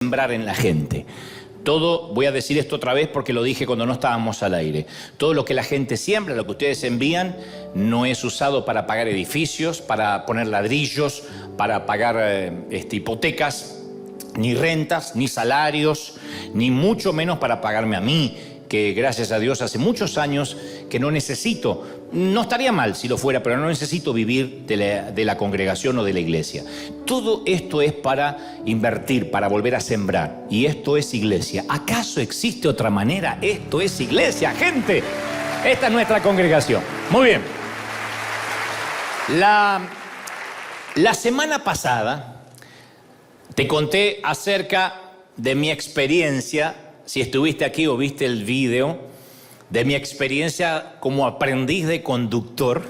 sembrar en la gente. Todo, voy a decir esto otra vez porque lo dije cuando no estábamos al aire, todo lo que la gente siembra, lo que ustedes envían, no es usado para pagar edificios, para poner ladrillos, para pagar hipotecas, ni rentas, ni salarios, ni mucho menos para pagarme a mí, que gracias a Dios hace muchos años que no necesito, no estaría mal si lo fuera, pero no necesito vivir de la congregación o de la iglesia. Todo esto es para invertir, para volver a sembrar. Y esto es iglesia. ¿Acaso existe otra manera? Esto es iglesia, gente. Esta es nuestra congregación. Muy bien. La semana pasada te conté acerca de mi experiencia, si estuviste aquí o viste el video, de mi experiencia como aprendiz de conductor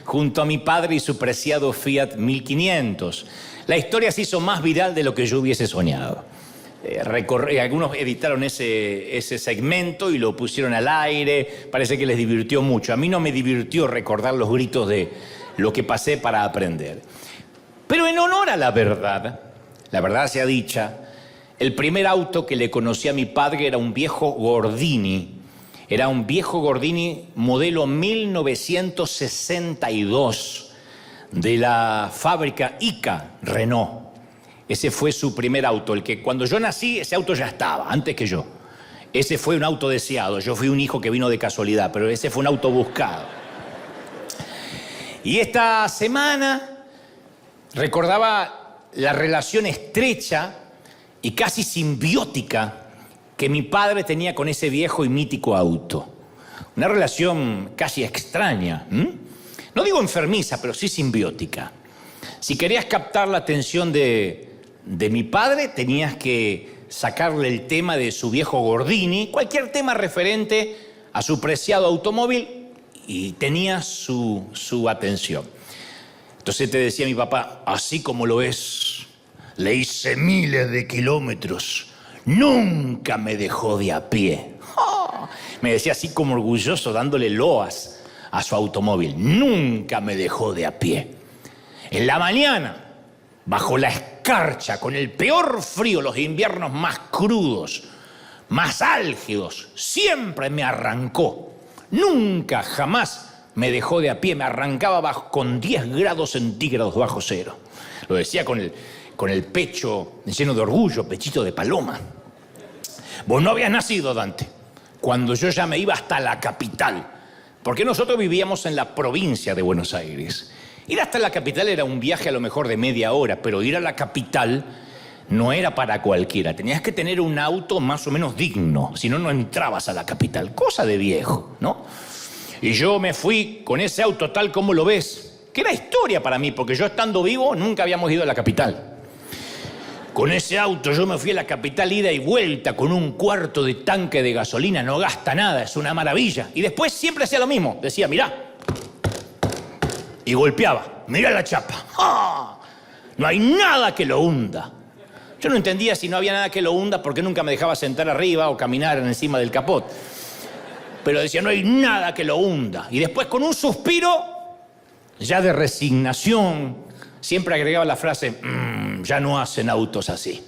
junto a mi padre y su preciado Fiat 1500. La historia se hizo más viral de lo que yo hubiese soñado. Algunos editaron ese segmento y lo pusieron al aire. Parece que les divirtió mucho. A mí no me divirtió recordar los gritos de lo que pasé para aprender. Pero en honor a la verdad sea dicha, el primer auto que le conocí a mi padre era un viejo Gordini. Era un viejo Gordini modelo 1962 de la fábrica ICA Renault. Ese fue su primer auto. El que cuando yo nací, ese auto ya estaba, antes que yo. Ese fue un auto deseado. Yo fui un hijo que vino de casualidad, pero ese fue un auto buscado. Y esta semana recordaba la relación estrecha y casi simbiótica que mi padre tenía con ese viejo y mítico auto. Una relación casi extraña. No digo enfermiza, pero sí simbiótica. Si querías captar la atención de mi padre, tenías que sacarle el tema de su viejo Gordini, cualquier tema referente a su preciado automóvil, y tenía su atención. Entonces te decía mi papá, así como lo ves, le hice miles de kilómetros. Nunca me dejó de a pie. ¡Oh! Me decía así como orgulloso, dándole loas a su automóvil. Nunca me dejó de a pie. En la mañana, bajo la escarcha, con el peor frío, los inviernos más crudos, más álgidos, siempre me arrancó. Nunca, jamás me dejó de a pie. Me arrancaba con 10 grados centígrados bajo cero. Lo decía con el pecho lleno de orgullo, pechito de paloma. Vos no habías nacido, Dante, cuando yo ya me iba hasta la capital, porque nosotros vivíamos en la provincia de Buenos Aires. Ir hasta la capital era un viaje a lo mejor de media hora, pero ir a la capital no era para cualquiera. Tenías que tener un auto más o menos digno, si no, no entrabas a la capital. Cosa de viejo, ¿no? Y yo me fui con ese auto tal como lo ves, que era historia para mí, porque yo estando vivo nunca habíamos ido a la capital. Con ese auto yo me fui a la capital ida y vuelta con un cuarto de tanque de gasolina, no gasta nada, es una maravilla. Y después siempre hacía lo mismo, decía, mirá, y golpeaba, mirá la chapa, ¡ah! No hay nada que lo hunda. Yo no entendía si no había nada que lo hunda porque nunca me dejaba sentar arriba o caminar encima del capot. Pero decía, no hay nada que lo hunda. Y después con un suspiro, ya de resignación, siempre agregaba la frase, ya no hacen autos así.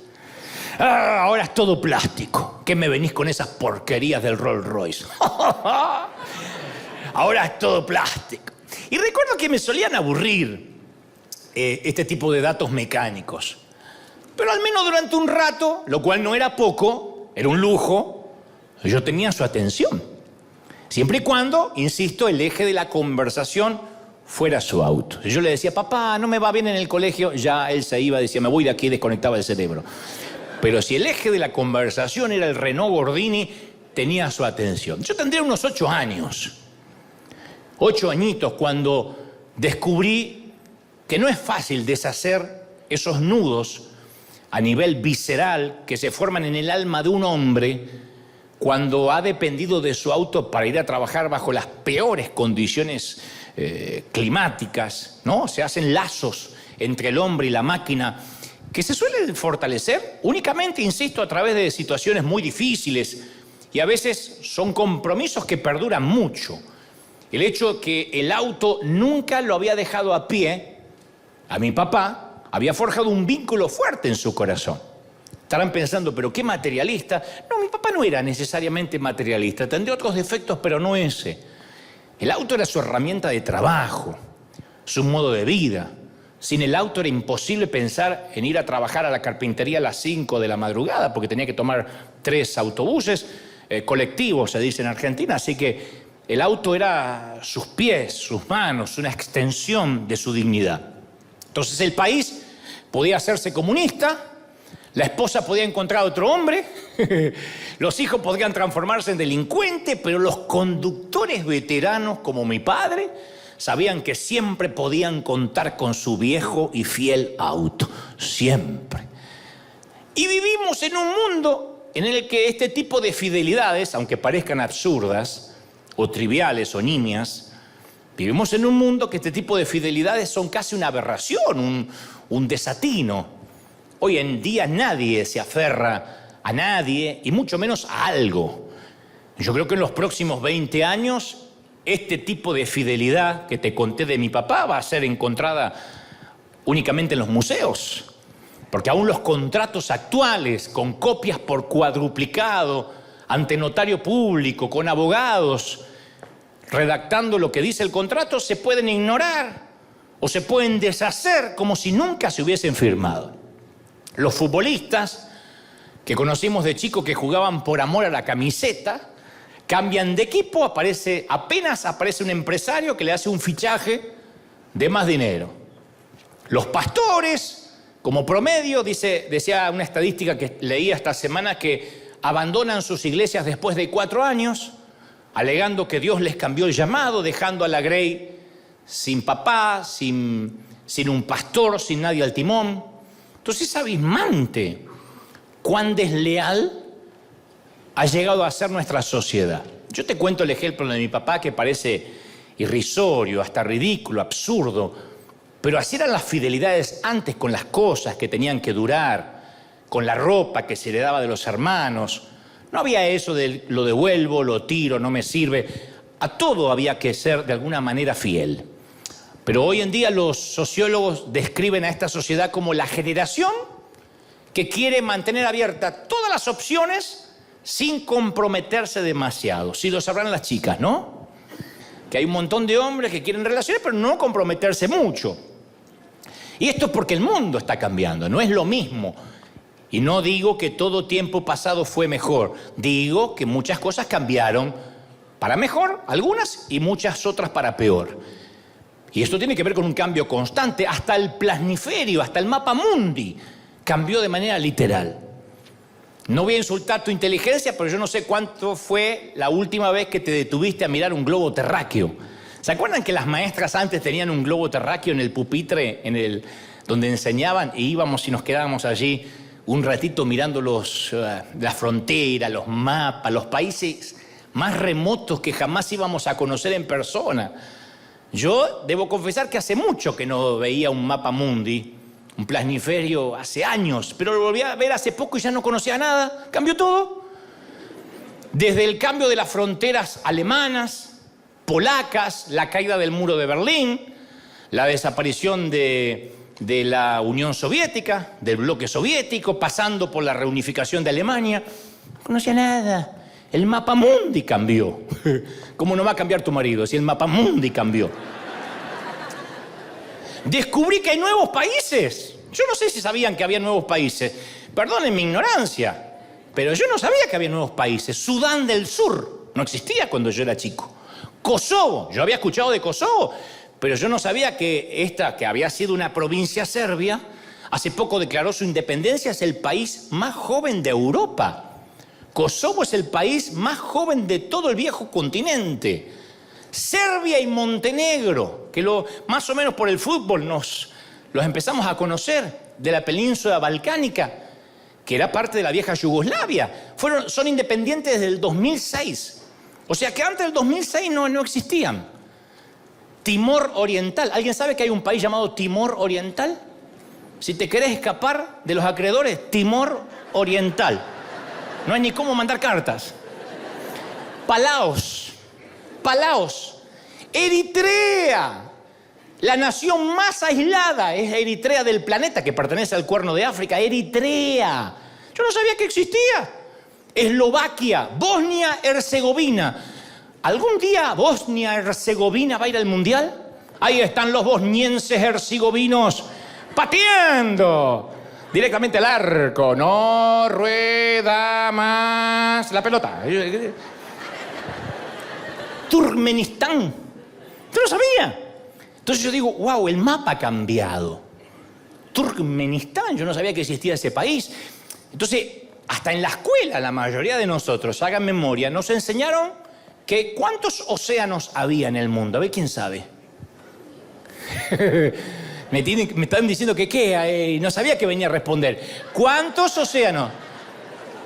Ahora es todo plástico. ¿Qué me venís con esas porquerías del Rolls Royce? Ahora es todo plástico. Y recuerdo que me solían aburrir este tipo de datos mecánicos. Pero al menos durante un rato, lo cual no era poco, era un lujo, yo tenía su atención. Siempre y cuando, insisto, el eje de la conversación fuera su auto. Yo le decía, papá, no me va bien en el colegio, ya él se iba, decía, me voy de aquí, desconectaba el cerebro. Pero si el eje de la conversación era el Renault Gordini, tenía su atención. Yo tendría unos 8 años, 8 añitos, cuando descubrí que no es fácil deshacer esos nudos a nivel visceral que se forman en el alma de un hombre cuando ha dependido de su auto para ir a trabajar bajo las peores condiciones climáticas, ¿no? Se hacen lazos entre el hombre y la máquina que se suelen fortalecer únicamente, insisto, a través de situaciones muy difíciles y a veces son compromisos que perduran mucho. El hecho de que el auto nunca lo había dejado a pie, a mi papá, había forjado un vínculo fuerte en su corazón. Estarán pensando, pero qué materialista. No, mi papá no era necesariamente materialista, tendría otros defectos, pero no ese. El auto era su herramienta de trabajo, su modo de vida. Sin el auto era imposible pensar en ir a trabajar a la carpintería a las 5 de la madrugada, porque tenía que tomar 3 autobuses colectivos, se dice en Argentina. Así que el auto era sus pies, sus manos, una extensión de su dignidad. Entonces el país podía hacerse comunista, la esposa podía encontrar otro hombre, los hijos podrían transformarse en delincuentes, pero los conductores veteranos como mi padre sabían que siempre podían contar con su viejo y fiel auto, siempre. Y vivimos en un mundo en el que este tipo de fidelidades, aunque parezcan absurdas o triviales o nimias, vivimos en un mundo que este tipo de fidelidades son casi una aberración, un desatino. Hoy en día nadie se aferra a nadie y mucho menos a algo. Yo creo que en los próximos 20 años este tipo de fidelidad que te conté de mi papá va a ser encontrada únicamente en los museos. Porque aún los contratos actuales, con copias por cuadruplicado, ante notario público, con abogados, redactando lo que dice el contrato, se pueden ignorar o se pueden deshacer como si nunca se hubiesen firmado. Los futbolistas que conocimos de chicos que jugaban por amor a la camiseta, cambian de equipo, apenas aparece un empresario que le hace un fichaje de más dinero. Los pastores, como promedio, decía una estadística que leía esta semana, que abandonan sus iglesias después de 4 años, alegando que Dios les cambió el llamado, dejando a la Grey sin papá, sin un pastor, sin nadie al timón. Entonces es abismante cuán desleal ha llegado a ser nuestra sociedad. Yo te cuento el ejemplo de mi papá, que parece irrisorio, hasta ridículo, absurdo, pero así eran las fidelidades antes con las cosas que tenían que durar, con la ropa que se heredaba de los hermanos. No había eso de lo devuelvo, lo tiro, no me sirve. A todo había que ser de alguna manera fiel. Pero hoy en día los sociólogos describen a esta sociedad como la generación que quiere mantener abiertas todas las opciones sin comprometerse demasiado. Sí lo sabrán las chicas, ¿no? Que hay un montón de hombres que quieren relaciones, pero no comprometerse mucho. Y esto es porque el mundo está cambiando, no es lo mismo. Y no digo que todo tiempo pasado fue mejor, digo que muchas cosas cambiaron para mejor, algunas, y muchas otras para peor. Y esto tiene que ver con un cambio constante. Hasta el plasmiferio, hasta el mapa mundi cambió de manera literal. No voy a insultar tu inteligencia, pero yo no sé cuánto fue la última vez que te detuviste a mirar un globo terráqueo. ¿Se acuerdan que las maestras antes tenían un globo terráqueo en el pupitre, donde enseñaban, y íbamos y nos quedábamos allí un ratito mirando la frontera, los mapas, los países más remotos que jamás íbamos a conocer en persona? Yo debo confesar que hace mucho que no veía un mapa mundi, un plasmiferio, hace años, pero lo volví a ver hace poco y ya no conocía nada. Cambió todo. Desde el cambio de las fronteras alemanas, polacas, la caída del muro de Berlín, la desaparición de la Unión Soviética, del bloque soviético, pasando por la reunificación de Alemania. No conocía nada. El mapa mundi cambió. ¿Cómo no va a cambiar tu marido si el mapa mundi cambió? Descubrí que hay nuevos países. Yo no sé si sabían que había nuevos países. Perdonen mi ignorancia, pero yo no sabía que había nuevos países. Sudán del Sur no existía cuando yo era chico. Kosovo, yo había escuchado de Kosovo, pero yo no sabía que esta, que había sido una provincia serbia, hace poco declaró su independencia. Es el país más joven de Europa. Kosovo es el país más joven de todo el viejo continente. Serbia y Montenegro, que más o menos por el fútbol los empezamos a conocer, de la península balcánica, que era parte de la vieja Yugoslavia. Son independientes desde el 2006. O sea que antes del 2006 no existían. Timor Oriental. ¿Alguien sabe que hay un país llamado Timor Oriental? Si te querés escapar de los acreedores, Timor Oriental. No hay ni cómo mandar cartas. Palaos. Eritrea. La nación más aislada es Eritrea del planeta, que pertenece al Cuerno de África. Eritrea. Yo no sabía que existía. Eslovaquia, Bosnia-Herzegovina. ¿Algún día Bosnia-Herzegovina va a ir al Mundial? Ahí están los bosnienses herzegovinos pateando directamente al arco. No rueda más la pelota. Turkmenistán. Yo no sabía. Entonces yo digo, wow, el mapa ha cambiado. Turkmenistán, yo no sabía que existía ese país. Entonces, hasta en la escuela, la mayoría de nosotros, hagan memoria, nos enseñaron que ¿cuántos océanos había en el mundo? A ver, ¿quién sabe? me están diciendo que qué, no sabía que venía a responder. ¿Cuántos océanos?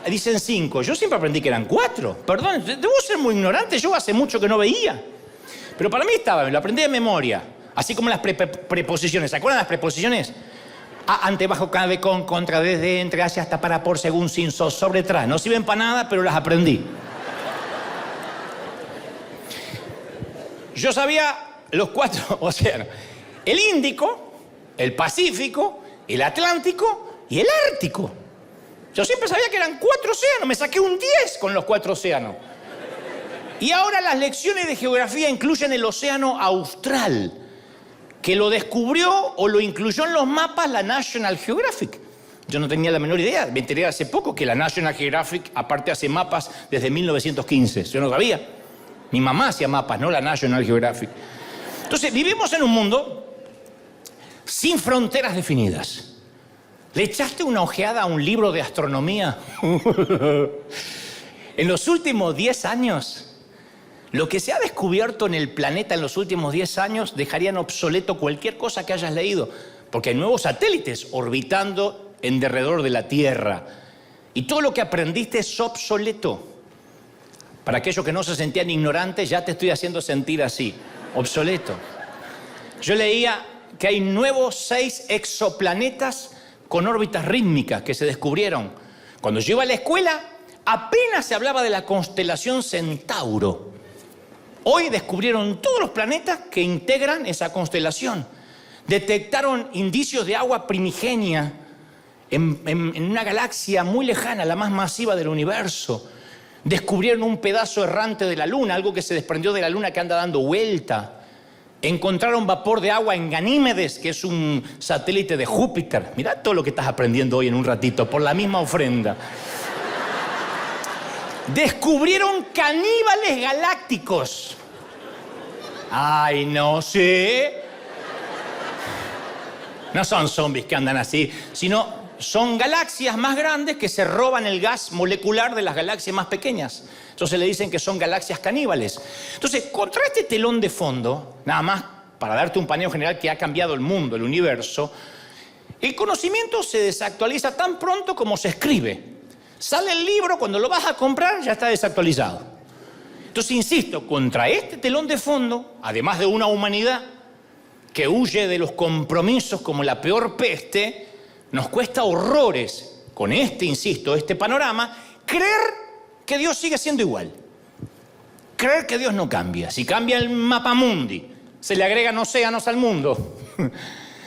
Dicen 5. Yo siempre aprendí que eran 4. Perdón, debo ser muy ignorante, yo hace mucho que no veía. Pero para mí me lo aprendí de memoria. Así como las preposiciones. ¿Se acuerdan las preposiciones? A, ante, bajo, cabe, con, contra, desde, entre, hacia, hasta, para, por, según, sin, sos, sobre, tras. No sirven para nada, pero las aprendí. Yo sabía los 4 océanos. El Índico, el Pacífico, el Atlántico y el Ártico. Yo siempre sabía que eran 4 océanos. Me saqué un 10 con los 4 océanos. Y ahora las lecciones de geografía incluyen el océano Austral, que lo descubrió o lo incluyó en los mapas la National Geographic. Yo no tenía la menor idea. Me enteré hace poco que la National Geographic, aparte, hace mapas desde 1915. Yo no sabía. Mi mamá hacía mapas, no la National Geographic. Entonces, vivimos en un mundo sin fronteras definidas. ¿Le echaste una ojeada a un libro de astronomía? En los últimos 10 años... Lo que se ha descubierto en el planeta en los últimos 10 años dejarían obsoleto cualquier cosa que hayas leído, porque hay nuevos satélites orbitando en derredor de la Tierra. Y todo lo que aprendiste es obsoleto. Para aquellos que no se sentían ignorantes, ya te estoy haciendo sentir así, obsoleto. Yo leía que hay nuevos 6 exoplanetas con órbitas rítmicas que se descubrieron. Cuando yo iba a la escuela, apenas se hablaba de la constelación Centauro. Hoy descubrieron todos los planetas que integran esa constelación. Detectaron indicios de agua primigenia en una galaxia muy lejana, la más masiva del universo. Descubrieron un pedazo errante de la Luna, algo que se desprendió de la Luna que anda dando vuelta. Encontraron vapor de agua en Ganímedes, que es un satélite de Júpiter. Mirá todo lo que estás aprendiendo hoy en un ratito, por la misma ofrenda. Descubrieron caníbales galácticos. Ay, no sé. No son zombies que andan así, sino son galaxias más grandes que se roban el gas molecular de las galaxias más pequeñas. Entonces le dicen que son galaxias caníbales. Entonces, contra este telón de fondo, nada más para darte un paneo general que ha cambiado el mundo, el universo, el conocimiento se desactualiza tan pronto como se escribe. Sale el libro, cuando lo vas a comprar ya está desactualizado. Entonces, insisto, contra este telón de fondo, además de una humanidad que huye de los compromisos como la peor peste, nos cuesta horrores, con este panorama, creer que Dios sigue siendo igual. Creer que Dios no cambia. Si cambia el mapamundi, se le agregan océanos al mundo,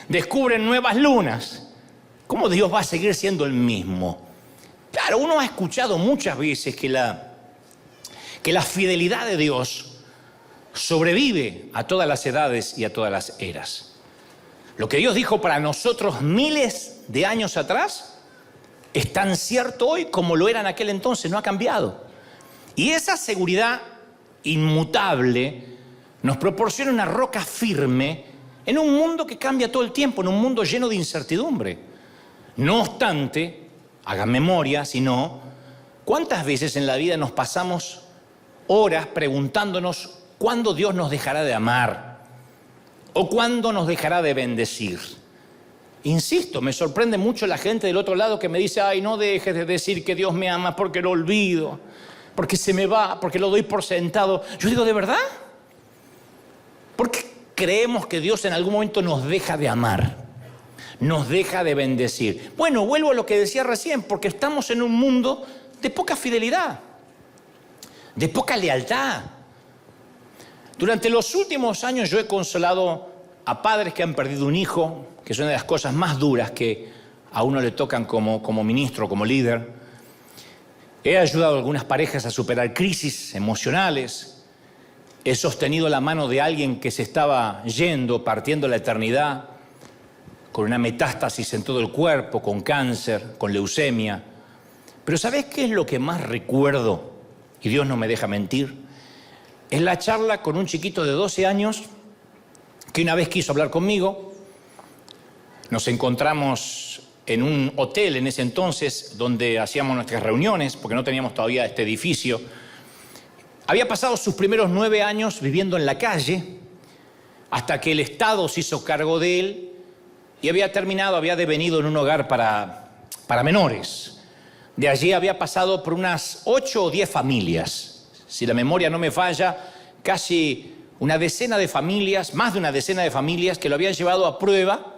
descubren nuevas lunas, ¿cómo Dios va a seguir siendo el mismo? Claro, uno ha escuchado muchas veces que la fidelidad de Dios sobrevive a todas las edades y a todas las eras. Lo que Dios dijo para nosotros miles de años atrás es tan cierto hoy como lo era en aquel entonces, no ha cambiado. Y esa seguridad inmutable nos proporciona una roca firme en un mundo que cambia todo el tiempo, en un mundo lleno de incertidumbre. No obstante, hagan memoria, si no, ¿cuántas veces en la vida nos pasamos horas preguntándonos cuándo Dios nos dejará de amar o cuándo nos dejará de bendecir? Insisto, me sorprende mucho la gente del otro lado que me dice, ay, no dejes de decir que Dios me ama porque lo olvido, porque se me va, porque lo doy por sentado. Yo digo, ¿de verdad? ¿Por qué creemos que Dios en algún momento nos deja de amar? Nos deja de bendecir. Bueno, vuelvo a lo que decía recién, porque estamos en un mundo de poca fidelidad, de poca lealtad. Durante los últimos años yo he consolado a padres que han perdido un hijo, que es una de las cosas más duras que a uno le tocan como ministro, como líder. He ayudado a algunas parejas a superar crisis emocionales. He sostenido la mano de alguien que se estaba yendo, partiendo la eternidad, con una metástasis en todo el cuerpo, con cáncer, con leucemia. Pero ¿sabés qué es lo que más recuerdo? Y Dios no me deja mentir. Es la charla con un chiquito de 12 años que una vez quiso hablar conmigo. Nos encontramos en un hotel en ese entonces donde hacíamos nuestras reuniones, porque no teníamos todavía este edificio. Había pasado sus primeros 9 años viviendo en la calle, hasta que el Estado se hizo cargo de él y había devenido en un hogar para menores. De allí había pasado por unas 8 o 10 familias. Si la memoria no me falla, casi una decena de familias, más de una decena de familias que lo habían llevado a prueba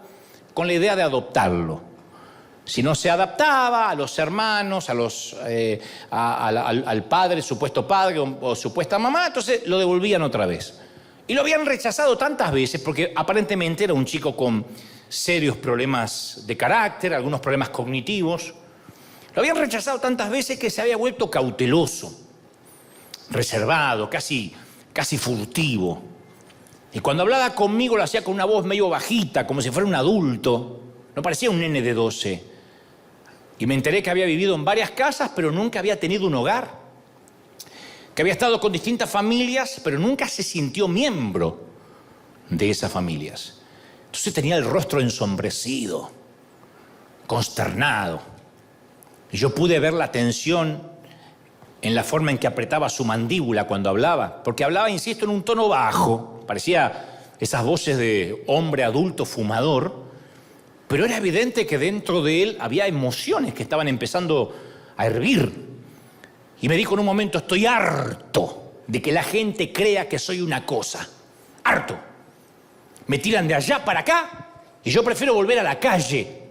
con la idea de adoptarlo. Si no se adaptaba a los hermanos, al padre, supuesto padre o supuesta mamá, entonces lo devolvían otra vez. Y lo habían rechazado tantas veces porque aparentemente era un chico con serios problemas de carácter, algunos problemas cognitivos. Lo habían rechazado tantas veces que se había vuelto cauteloso, reservado, casi furtivo. Y cuando hablaba conmigo lo hacía con una voz medio bajita, como si fuera un adulto. No parecía un nene de 12. Y me enteré que había vivido en varias casas, pero nunca había tenido un hogar. Que había estado con distintas familias, pero nunca se sintió miembro de esas familias. Entonces tenía el rostro ensombrecido, consternado. Y yo pude ver la tensión en la forma en que apretaba su mandíbula cuando hablaba. Porque hablaba, insisto, en un tono bajo. Parecía esas voces de hombre adulto fumador. Pero era evidente que dentro de él había emociones que estaban empezando a hervir. Y me dijo en un momento: estoy harto de que la gente crea que soy una cosa. Harto. Me tiran de allá para acá y yo prefiero volver a la calle.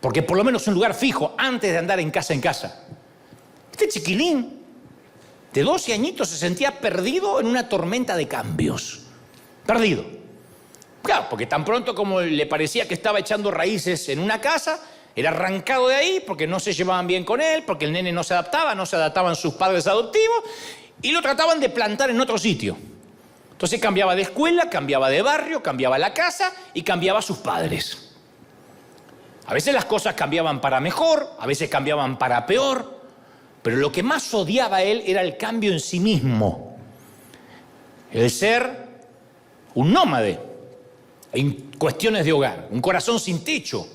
Porque por lo menos un lugar fijo antes de andar en casa en casa. Este chiquilín de 12 añitos se sentía perdido en una tormenta de cambios. Perdido. Claro, porque tan pronto como le parecía que estaba echando raíces en una casa, era arrancado de ahí porque no se llevaban bien con él, porque el nene no se adaptaban sus padres adoptivos y lo trataban de plantar en otro sitio. Entonces cambiaba de escuela, cambiaba de barrio, cambiaba la casa y cambiaba a sus padres. A veces las cosas cambiaban para mejor, a veces cambiaban para peor, pero lo que más odiaba a él era el cambio en sí mismo. El ser un nómade en cuestiones de hogar, un corazón sin techo.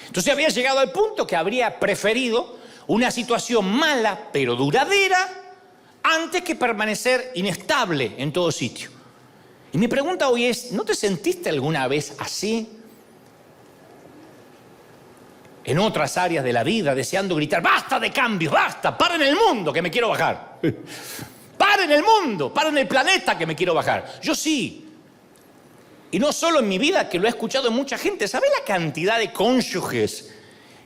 Entonces había llegado al punto que habría preferido una situación mala pero duradera antes que permanecer inestable en todo sitio. Y mi pregunta hoy es: ¿no te sentiste alguna vez así? En otras áreas de la vida, deseando gritar: ¡basta de cambios, basta! ¡Paren el mundo, que me quiero bajar! ¡Paren el mundo, paren el planeta, que me quiero bajar! Yo sí. Y no solo en mi vida, que lo he escuchado en mucha gente. ¿Sabés la cantidad de cónyuges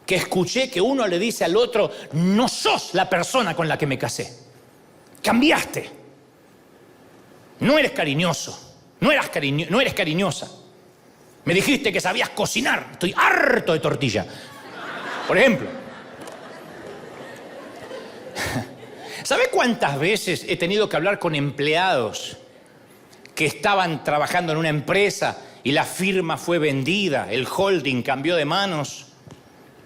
que escuché que uno le dice al otro: no sos la persona con la que me casé? Cambiaste. No eres cariñoso. No eres cariñosa. Me dijiste que sabías cocinar. Estoy harto de tortilla. Por ejemplo. ¿Sabe cuántas veces he tenido que hablar con empleados que estaban trabajando en una empresa y la firma fue vendida, el holding cambió de manos?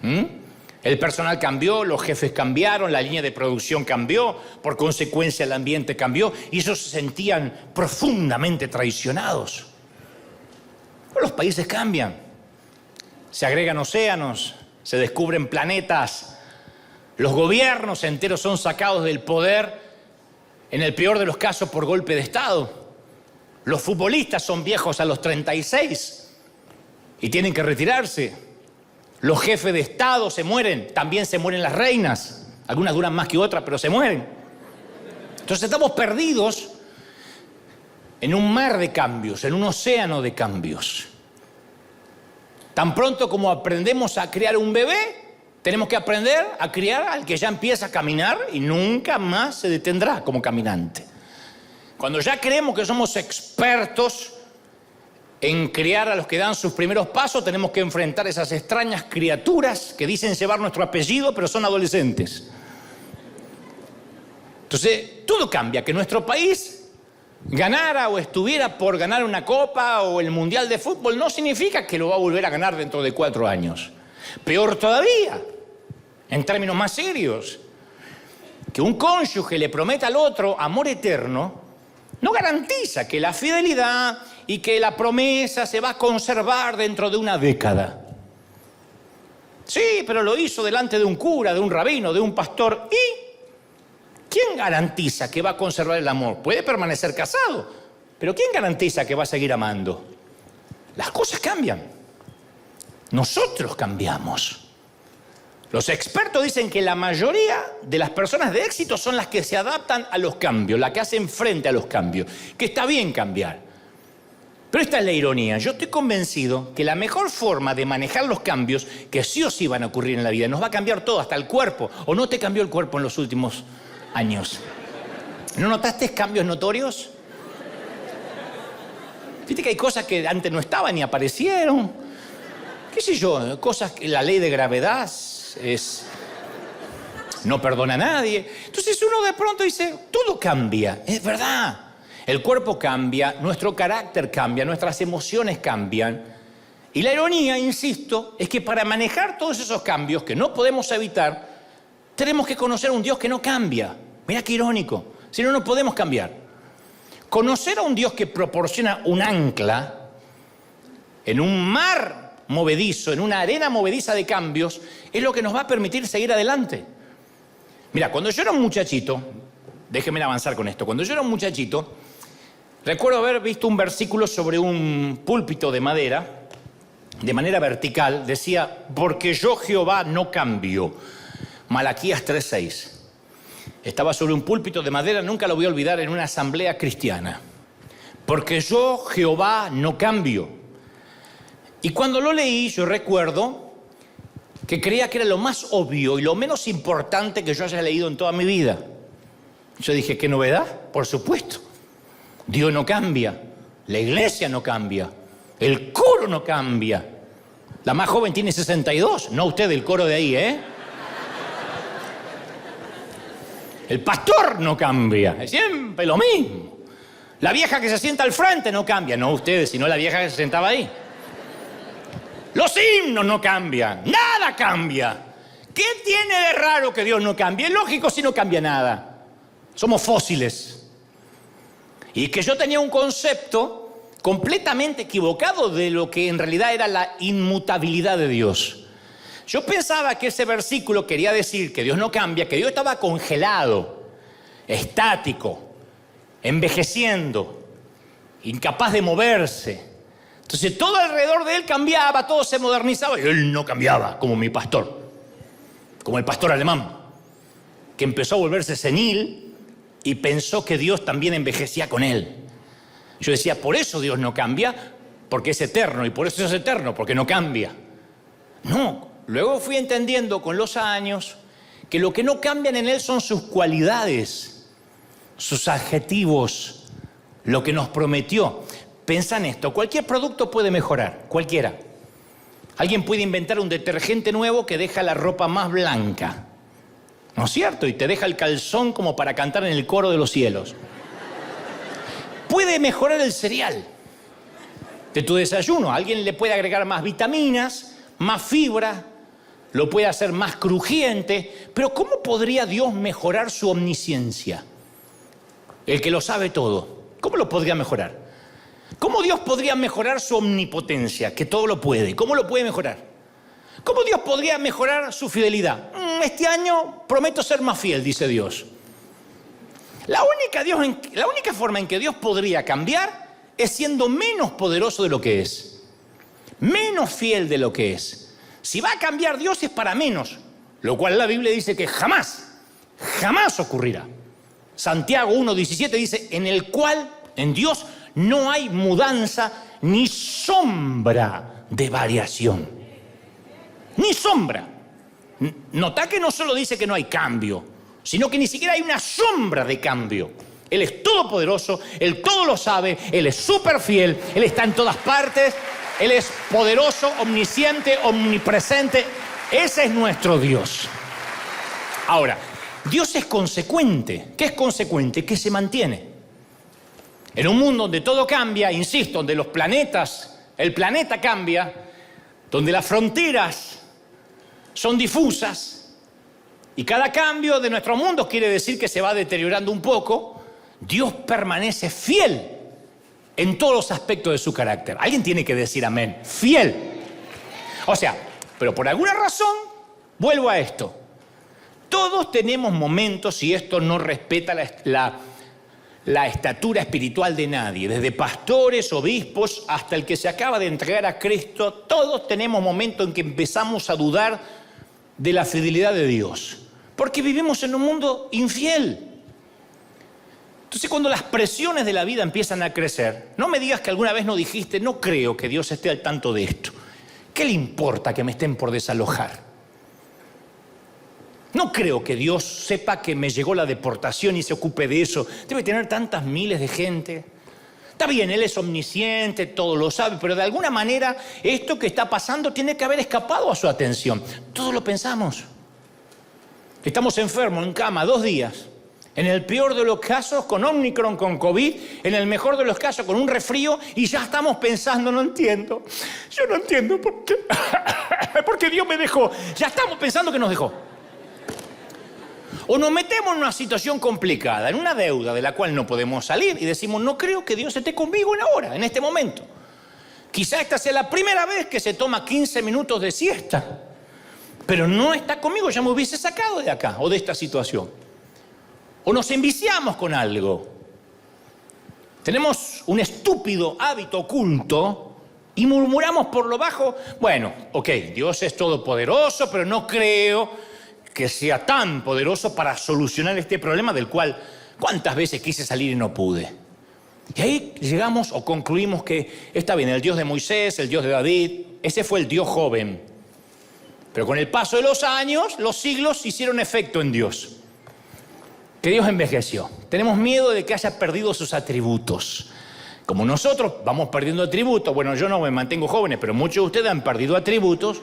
El personal cambió, los jefes cambiaron, la línea de producción cambió, por consecuencia el ambiente cambió y ellos se sentían profundamente traicionados. Los países cambian, se agregan océanos, se descubren planetas, los gobiernos enteros son sacados del poder, en el peor de los casos por golpe de Estado. Los futbolistas son viejos a los 36 y tienen que retirarse. Los jefes de Estado se mueren, también se mueren las reinas. Algunas duran más que otras, pero se mueren. Entonces estamos perdidos en un mar de cambios, en un océano de cambios. Tan pronto como aprendemos a criar un bebé, tenemos que aprender a criar al que ya empieza a caminar y nunca más se detendrá como caminante. Cuando ya creemos que somos expertos en criar a los que dan sus primeros pasos, tenemos que enfrentar esas extrañas criaturas que dicen llevar nuestro apellido, pero son adolescentes. Entonces, todo cambia. Que nuestro país ganara o estuviera por ganar una copa o el Mundial de Fútbol no significa que lo va a volver a ganar dentro de 4 años. Peor todavía, en términos más serios, que un cónyuge le prometa al otro amor eterno no garantiza que la fidelidad y que la promesa se va a conservar dentro de una década. Sí, pero lo hizo delante de un cura, de un rabino, de un pastor. ¿Y quién garantiza que va a conservar el amor? Puede permanecer casado, pero ¿quién garantiza que va a seguir amando? Las cosas cambian. Nosotros cambiamos. Los expertos dicen que la mayoría de las personas de éxito son las que se adaptan a los cambios, las que hacen frente a los cambios, que está bien cambiar. Pero esta es la ironía. Yo estoy convencido que la mejor forma de manejar los cambios, que sí o sí van a ocurrir en la vida, nos va a cambiar todo, hasta el cuerpo. ¿O no te cambió el cuerpo en los últimos años? ¿No notaste cambios notorios? Viste que hay cosas que antes no estaban y aparecieron. ¿Qué sé yo? Cosas que la ley de gravedad no perdona a nadie. Entonces uno de pronto dice, todo cambia. Es verdad. El cuerpo cambia, nuestro carácter cambia, nuestras emociones cambian. Y la ironía, insisto, es que para manejar todos esos cambios que no podemos evitar, tenemos que conocer a un Dios que no cambia. Mirá qué irónico. Si no, no podemos cambiar. Conocer a un Dios que proporciona un ancla en un mar movedizo, en una arena movediza de cambios, es lo que nos va a permitir seguir adelante. Mira, cuando yo era un muchachito, déjenme avanzar con esto, cuando yo era un muchachito, recuerdo haber visto un versículo sobre un púlpito de madera, de manera vertical, decía, porque yo Jehová no cambio. Malaquías 3:6. Estaba sobre un púlpito de madera, nunca lo voy a olvidar, en una asamblea cristiana. Porque yo Jehová no cambio. Y cuando lo leí, yo recuerdo que creía que era lo más obvio y lo menos importante que yo haya leído en toda mi vida. Yo dije, ¿qué novedad? Por supuesto. Dios no cambia, la iglesia no cambia, el coro no cambia. La más joven tiene 62, no usted el coro de ahí, ¿eh? El pastor no cambia, es siempre lo mismo. La vieja que se sienta al frente no cambia, no ustedes, sino la vieja que se sentaba ahí. Los himnos no cambian, nada cambia. ¿Qué tiene de raro que Dios no cambie? Es lógico si no cambia nada. Somos fósiles. Y que yo tenía un concepto completamente equivocado de lo que en realidad era la inmutabilidad de Dios. Yo pensaba que ese versículo quería decir que Dios no cambia, que Dios estaba congelado, estático, envejeciendo, incapaz de moverse. Entonces todo alrededor de él cambiaba, todo se modernizaba y él no cambiaba, como mi pastor, como el pastor alemán, que empezó a volverse senil y pensó que Dios también envejecía con él. Yo decía, por eso Dios no cambia, porque es eterno, y por eso es eterno, porque no cambia. No, luego fui entendiendo con los años que lo que no cambian en él son sus cualidades, sus adjetivos, lo que nos prometió. Pensá en esto, cualquier producto puede mejorar, cualquiera. Alguien puede inventar un detergente nuevo que deja la ropa más blanca, ¿no es cierto? Y te deja el calzón como para cantar en el coro de los cielos. Puede mejorar el cereal de tu desayuno. Alguien le puede agregar más vitaminas, más fibra, lo puede hacer más crujiente. Pero ¿cómo podría Dios mejorar su omnisciencia? El que lo sabe todo. ¿Cómo lo podría mejorar? ¿Cómo Dios podría mejorar su omnipotencia, que todo lo puede? ¿Cómo lo puede mejorar? ¿Cómo Dios podría mejorar su fidelidad? Este año prometo ser más fiel, dice Dios. La única forma en que Dios podría cambiar es siendo menos poderoso de lo que es. Menos fiel de lo que es. Si va a cambiar Dios es para menos, lo cual la Biblia dice que jamás ocurrirá. Santiago 1:17 dice, en Dios no hay mudanza ni sombra de variación. Ni sombra. Notá que no solo dice que no hay cambio, sino que ni siquiera hay una sombra de cambio. Él es todopoderoso, Él todo lo sabe, Él es súper fiel, Él está en todas partes, Él es poderoso, omnisciente, omnipresente. Ese es nuestro Dios. Ahora, Dios es consecuente. ¿Qué es consecuente? Que se mantiene. En un mundo donde todo cambia, insisto, donde los planetas, el planeta cambia, donde las fronteras son difusas y cada cambio de nuestro mundo quiere decir que se va deteriorando un poco, Dios permanece fiel en todos los aspectos de su carácter. Alguien tiene que decir amén. Fiel. O sea, pero por alguna razón, vuelvo a esto. Todos tenemos momentos, y esto no respeta la estatura espiritual de nadie, desde pastores, obispos, hasta el que se acaba de entregar a Cristo, todos tenemos momentos en que empezamos a dudar de la fidelidad de Dios, porque vivimos en un mundo infiel. Entonces, cuando las presiones de la vida empiezan a crecer, no me digas que alguna vez no dijiste, no creo que Dios esté al tanto de esto. ¿Qué le importa que me estén por desalojar? No creo que Dios sepa que me llegó la deportación y se ocupe de eso. Debe tener tantas miles de gente. Está bien, Él es omnisciente, todo lo sabe, pero de alguna manera esto que está pasando tiene que haber escapado a su atención. Todos lo pensamos. Estamos enfermos en cama 2 días. En el peor de los casos con Omicron, con COVID. En el mejor de los casos con un resfrío. Y ya estamos pensando, no entiendo. Yo no entiendo por qué. Porque Dios me dejó. Ya estamos pensando que nos dejó. O nos metemos en una situación complicada, en una deuda de la cual no podemos salir y decimos, no creo que Dios esté conmigo ahora, en este momento. Quizá esta sea la primera vez que se toma 15 minutos de siesta, pero no está conmigo, ya me hubiese sacado de acá o de esta situación. O nos enviciamos con algo. Tenemos un estúpido hábito oculto y murmuramos por lo bajo, bueno, ok, Dios es todopoderoso, pero no creo que sea tan poderoso para solucionar este problema del cual cuántas veces quise salir y no pude. Y ahí llegamos o concluimos que está bien, el Dios de Moisés, el Dios de David, ese fue el Dios joven. Pero con el paso de los años, los siglos hicieron efecto en Dios. Que Dios envejeció. Tenemos miedo de que haya perdido sus atributos. Como nosotros vamos perdiendo atributos, bueno, yo no me mantengo joven, pero muchos de ustedes han perdido atributos,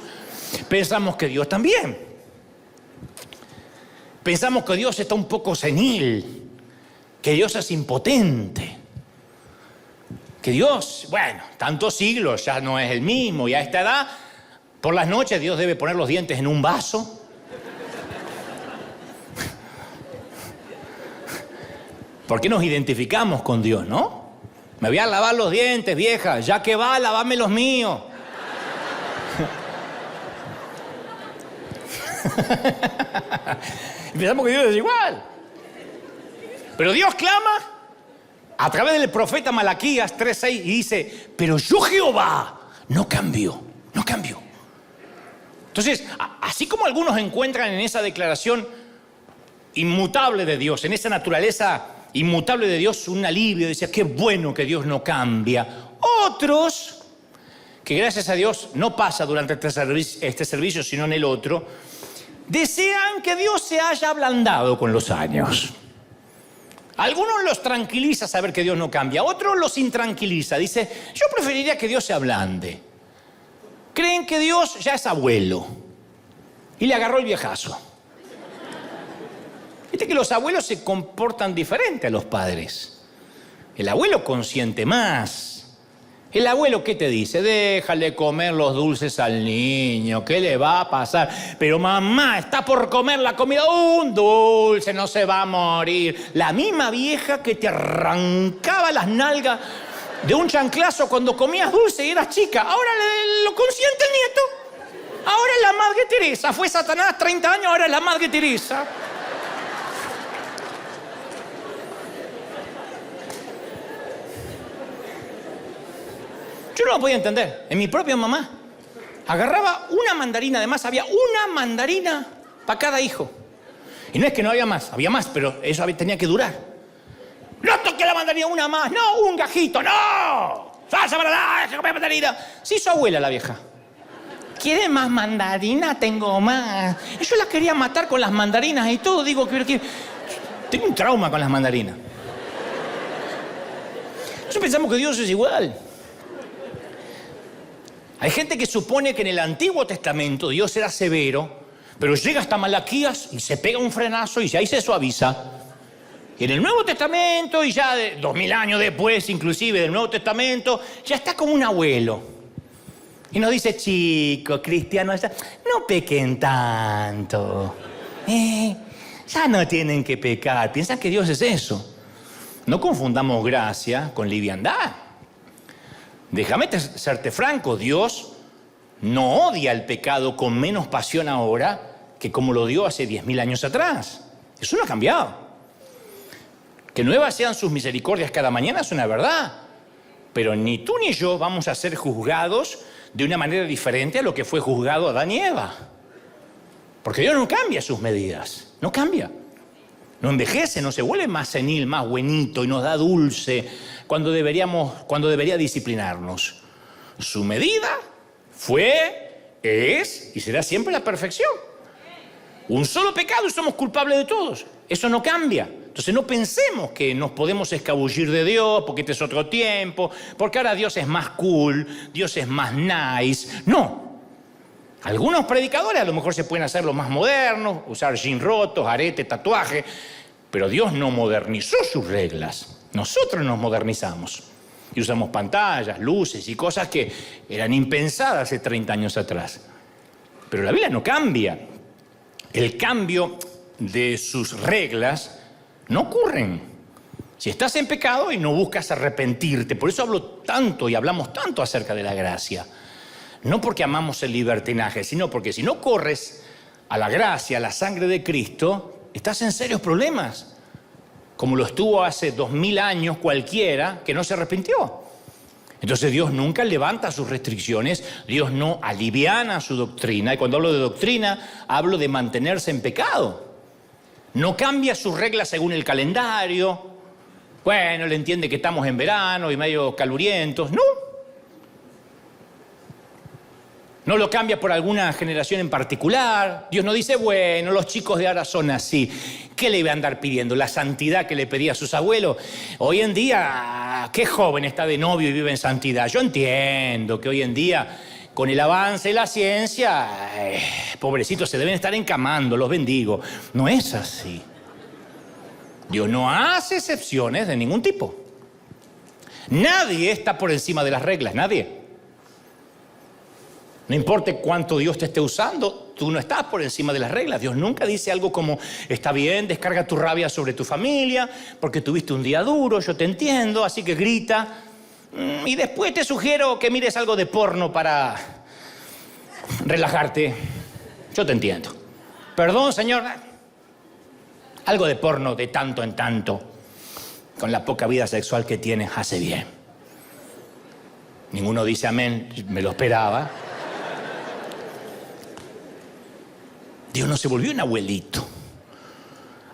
pensamos que Dios también. Pensamos que Dios está un poco senil, que Dios es impotente, que Dios, bueno, tantos siglos ya no es el mismo y a esta edad, por las noches Dios debe poner los dientes en un vaso. ¿Por qué nos identificamos con Dios, no? Me voy a lavar los dientes, vieja, ya que va, lavame los míos. Y pensamos que Dios es igual. Pero Dios clama a través del profeta Malaquías 3:6 y dice, pero yo Jehová no cambio, no cambio. Entonces, así como algunos encuentran en esa declaración inmutable de Dios, en esa naturaleza inmutable de Dios, un alivio, decía, qué bueno que Dios no cambia. Otros, que gracias a Dios no pasa durante este servicio, sino en el otro, desean que Dios se haya ablandado con los años. Algunos los tranquiliza saber que Dios no cambia, otros los intranquiliza. Dice, yo preferiría que Dios se ablande. Creen que Dios ya es abuelo y le agarró el viejazo. Viste que los abuelos se comportan diferente a los padres. El abuelo consiente más. El abuelo, ¿qué te dice? Déjale comer los dulces al niño, ¿qué le va a pasar? Pero mamá, está por comer la comida, un dulce, no se va a morir. La misma vieja que te arrancaba las nalgas de un chanclazo cuando comías dulce y eras chica, ahora lo consiente el nieto. Ahora es la Madre Teresa, fue Satanás 30 años, ahora es la Madre Teresa. Yo no lo podía entender. En mi propia mamá agarraba una mandarina, además había una mandarina para cada hijo. Y no es que no había más, pero eso tenía que durar. No toque la mandarina, una más, no, un gajito, no. Salsa para la comer mandarina. Se hizo abuela la vieja. ¿Quiere más mandarina? Tengo más. Y yo la quería matar con las mandarinas y todo. Digo que tengo un trauma con las mandarinas. Nosotros pensamos que Dios es igual. Hay gente que supone que en el Antiguo Testamento Dios era severo, pero llega hasta Malaquías y se pega un frenazo y ahí se suaviza. Y en el Nuevo Testamento, y ya 2000 años después, inclusive del Nuevo Testamento, ya está como un abuelo. Y nos dice, chicos, cristianos, no pequen tanto. Ya no tienen que pecar. Piensan que Dios es eso. No confundamos gracia con liviandad. Déjame serte franco, Dios no odia el pecado con menos pasión ahora que como lo dio hace 10.000 años atrás. Eso no ha cambiado. Que nuevas sean sus misericordias cada mañana es una verdad. Pero ni tú ni yo vamos a ser juzgados de una manera diferente a lo que fue juzgado Adán y Eva. Porque Dios no cambia sus medidas, no cambia. No envejece, no se vuelve más senil, más buenito y nos da dulce cuando debería disciplinarnos. Su medida fue, es y será siempre la perfección. Un solo pecado y somos culpables de todos. Eso no cambia. Entonces no pensemos que nos podemos escabullir de Dios porque este es otro tiempo, porque ahora Dios es más cool, Dios es más nice. No. Algunos predicadores a lo mejor se pueden hacer los más modernos, usar jeans rotos, aretes, tatuajes, pero Dios no modernizó sus reglas. Nosotros nos modernizamos y usamos pantallas, luces y cosas que eran impensadas hace 30 años atrás. Pero la Biblia no cambia. El cambio de sus reglas no ocurren. Si estás en pecado y no buscas arrepentirte, por eso hablo tanto y hablamos tanto acerca de la gracia. No porque amamos el libertinaje, sino porque si no corres a la gracia, a la sangre de Cristo, estás en serios problemas. Como lo estuvo hace 2000 años cualquiera que no se arrepintió. Entonces Dios nunca levanta sus restricciones, Dios no aliviana su doctrina. Y cuando hablo de doctrina, hablo de mantenerse en pecado. No cambia sus reglas según el calendario. Bueno, él entiende que estamos en verano y medio calurientos. No. No lo cambia por alguna generación en particular. Dios no dice, bueno, los chicos de ahora son así. ¿Qué le iba a andar pidiendo? ¿La santidad que le pedía a sus abuelos? Hoy en día, ¿qué joven está de novio y vive en santidad? Yo entiendo que hoy en día, con el avance de la ciencia, pobrecitos, se deben estar encamando, los bendigo. No es así. Dios no hace excepciones de ningún tipo. Nadie está por encima de las reglas, nadie. No importa cuánto Dios te esté usando, tú no estás por encima de las reglas. Dios nunca dice algo como, está bien, descarga tu rabia sobre tu familia, porque tuviste un día duro, yo te entiendo, así que grita. Y después te sugiero que mires algo de porno para relajarte. Yo te entiendo. Perdón, Señor. Algo de porno de tanto en tanto, con la poca vida sexual que tienes, hace bien. Ninguno dice amén, me lo esperaba. Dios no se volvió un abuelito.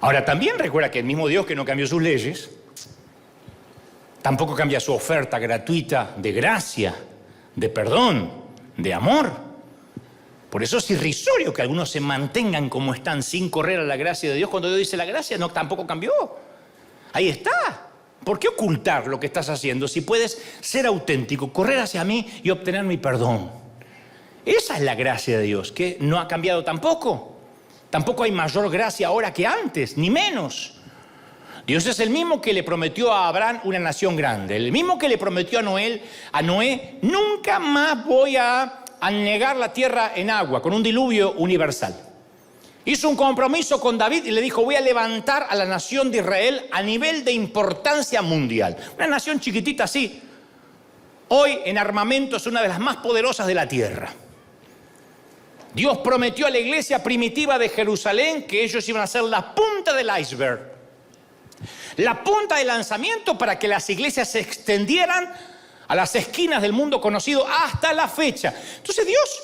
Ahora, también recuerda que el mismo Dios que no cambió sus leyes, tampoco cambia su oferta gratuita de gracia, de perdón, de amor. Por eso es irrisorio que algunos se mantengan como están sin correr a la gracia de Dios. Cuando Dios dice la gracia, no, tampoco cambió. Ahí está. ¿Por qué ocultar lo que estás haciendo si puedes ser auténtico, correr hacia mí y obtener mi perdón? Esa es la gracia de Dios, que no ha cambiado tampoco. Tampoco hay mayor gracia ahora que antes, ni menos. Dios es el mismo que le prometió a Abraham una nación grande, el mismo que le prometió a Noé, nunca más voy a anegar la tierra en agua, con un diluvio universal. Hizo un compromiso con David y le dijo, voy a levantar a la nación de Israel a nivel de importancia mundial. Una nación chiquitita así, hoy en armamento es una de las más poderosas de la tierra. Dios prometió a la iglesia primitiva de Jerusalén que ellos iban a ser la punta del iceberg, la punta de lanzamiento para que las iglesias se extendieran a las esquinas del mundo conocido hasta la fecha. Entonces Dios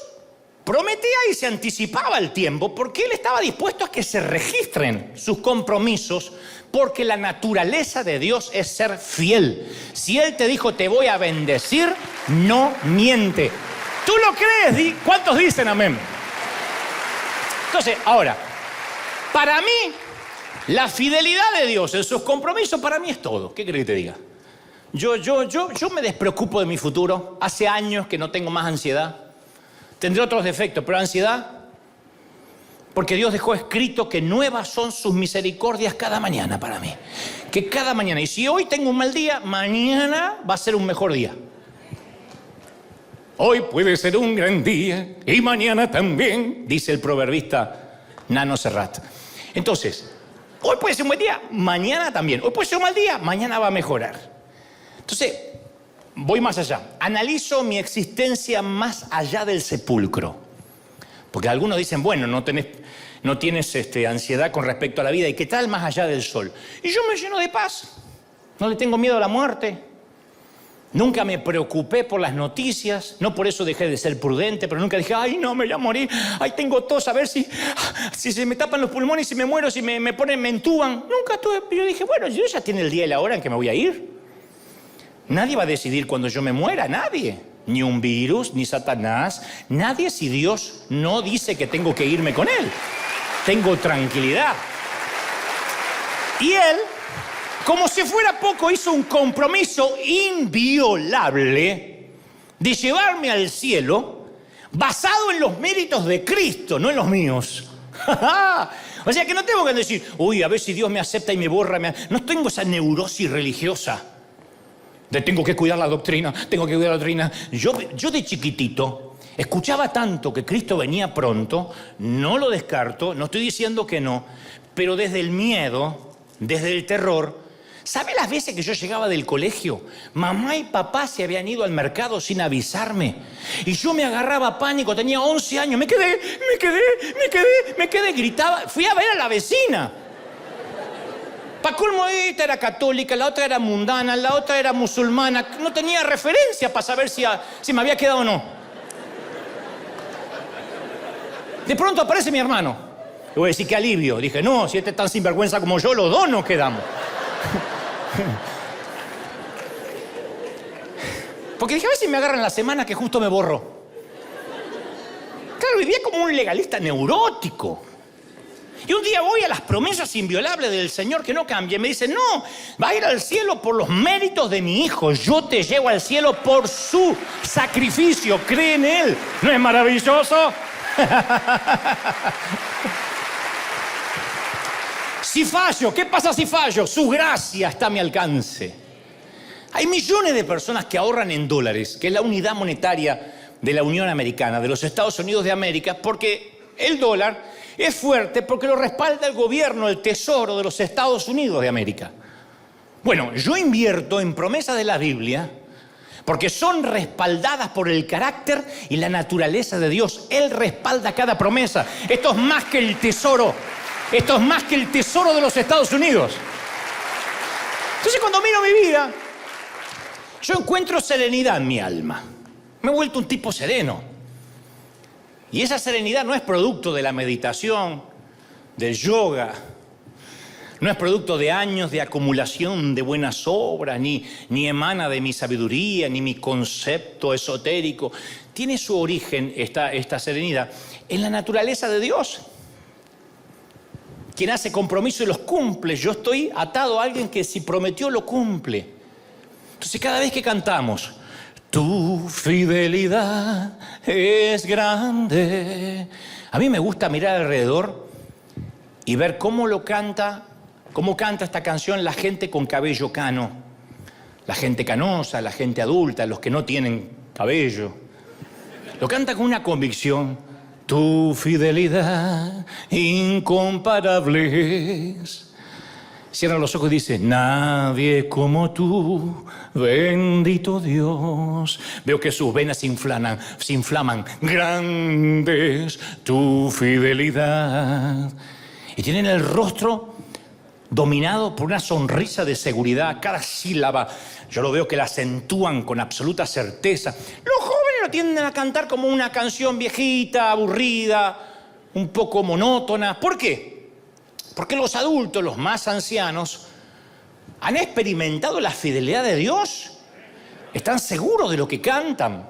prometía y se anticipaba el tiempo porque Él estaba dispuesto a que se registren sus compromisos, porque la naturaleza de Dios es ser fiel. Si Él te dijo te voy a bendecir, no miente. ¿Tú lo crees? ¿Cuántos dicen amén? Entonces, ahora, para mí, la fidelidad de Dios en sus compromisos, para mí es todo. ¿Qué crees que te diga? Yo me despreocupo de mi futuro. Hace años que no tengo más ansiedad. Tendré otros defectos, pero ansiedad, porque Dios dejó escrito que nuevas son sus misericordias cada mañana para mí. Que cada mañana. Y si hoy tengo un mal día, mañana va a ser un mejor día. Hoy puede ser un gran día y mañana también, dice el proverbista Nano Serrat. Entonces, hoy puede ser un buen día, mañana también. Hoy puede ser un mal día, mañana va a mejorar. Entonces, voy más allá. Analizo mi existencia más allá del sepulcro. Porque algunos dicen, bueno, no tienes ansiedad con respecto a la vida. ¿Y qué tal más allá del sol? Y yo me lleno de paz. No le tengo miedo a la muerte. Nunca me preocupé por las noticias. No por eso dejé de ser prudente, pero nunca dije, ay, no, me voy a morir. Ay, tengo tos, a ver si se me tapan los pulmones, si me muero, si me entuban. Nunca tuve. Yo dije, bueno, yo ya tiene el día y la hora en que me voy a ir. Nadie va a decidir cuando yo me muera, nadie. Ni un virus, ni Satanás, nadie si Dios no dice que tengo que irme con él. Tengo tranquilidad. Y él, como si fuera poco, hizo un compromiso inviolable de llevarme al cielo basado en los méritos de Cristo, no en los míos. O sea que no tengo que decir, uy, a ver si Dios me acepta y me borra. No tengo esa neurosis religiosa. Tengo que cuidar la doctrina, tengo que cuidar la doctrina. Yo de chiquitito escuchaba tanto que Cristo venía pronto, no lo descarto, no estoy diciendo que no, pero desde el miedo, desde el terror. ¿Sabe las veces que yo llegaba del colegio? Mamá y papá se habían ido al mercado sin avisarme. Y yo me agarraba pánico, tenía 11 años, me quedé, gritaba. Fui a ver a la vecina. Pa' colmo, esta era católica, la otra era mundana, la otra era musulmana. No tenía referencia para saber si me había quedado o no. De pronto aparece mi hermano. Le voy a decir, qué alivio. Dije, no, si este es tan sinvergüenza como yo, los dos nos quedamos. Porque dije, a ver si me agarran la semana que justo me borro. Claro, vivía como un legalista neurótico. Y un día voy a las promesas inviolables del Señor que no cambia. Y me dice, no, va a ir al cielo por los méritos de mi hijo. Yo te llevo al cielo por su sacrificio. Cree en él. ¿No es maravilloso? Si fallo, ¿qué pasa si fallo? Su gracia está a mi alcance. Hay millones de personas que ahorran en dólares, que es la unidad monetaria de la Unión Americana, de los Estados Unidos de América, porque el dólar es fuerte porque lo respalda el gobierno, el tesoro de los Estados Unidos de América. Bueno, yo invierto en promesas de la Biblia porque son respaldadas por el carácter y la naturaleza de Dios. Él respalda cada promesa. Esto es más que el tesoro. Esto es más que el tesoro de los Estados Unidos. Entonces, cuando miro mi vida, yo encuentro serenidad en mi alma. Me he vuelto un tipo sereno. Y esa serenidad no es producto de la meditación, del yoga, no es producto de años de acumulación de buenas obras, ni emana de mi sabiduría, ni mi concepto esotérico. Tiene su origen esta serenidad en la naturaleza de Dios. Quien hace compromisos y los cumple. Yo estoy atado a alguien que si prometió lo cumple. Entonces cada vez que cantamos, tu fidelidad es grande. A mí me gusta mirar alrededor y ver cómo canta esta canción la gente con cabello cano. La gente canosa, la gente adulta, los que no tienen cabello. Lo canta con una convicción. Tu fidelidad incomparable es. Cierra los ojos y dice, nadie como tú, bendito Dios. Veo que sus venas se inflaman. Grande es tu fidelidad. Y tienen el rostro dominado por una sonrisa de seguridad. Cada sílaba, yo lo veo que la acentúan con absoluta certeza. Los jóvenes lo tienden a cantar como una canción viejita, aburrida, un poco monótona. ¿Por qué? Porque los adultos, los más ancianos, han experimentado la fidelidad de Dios. Están seguros de lo que cantan.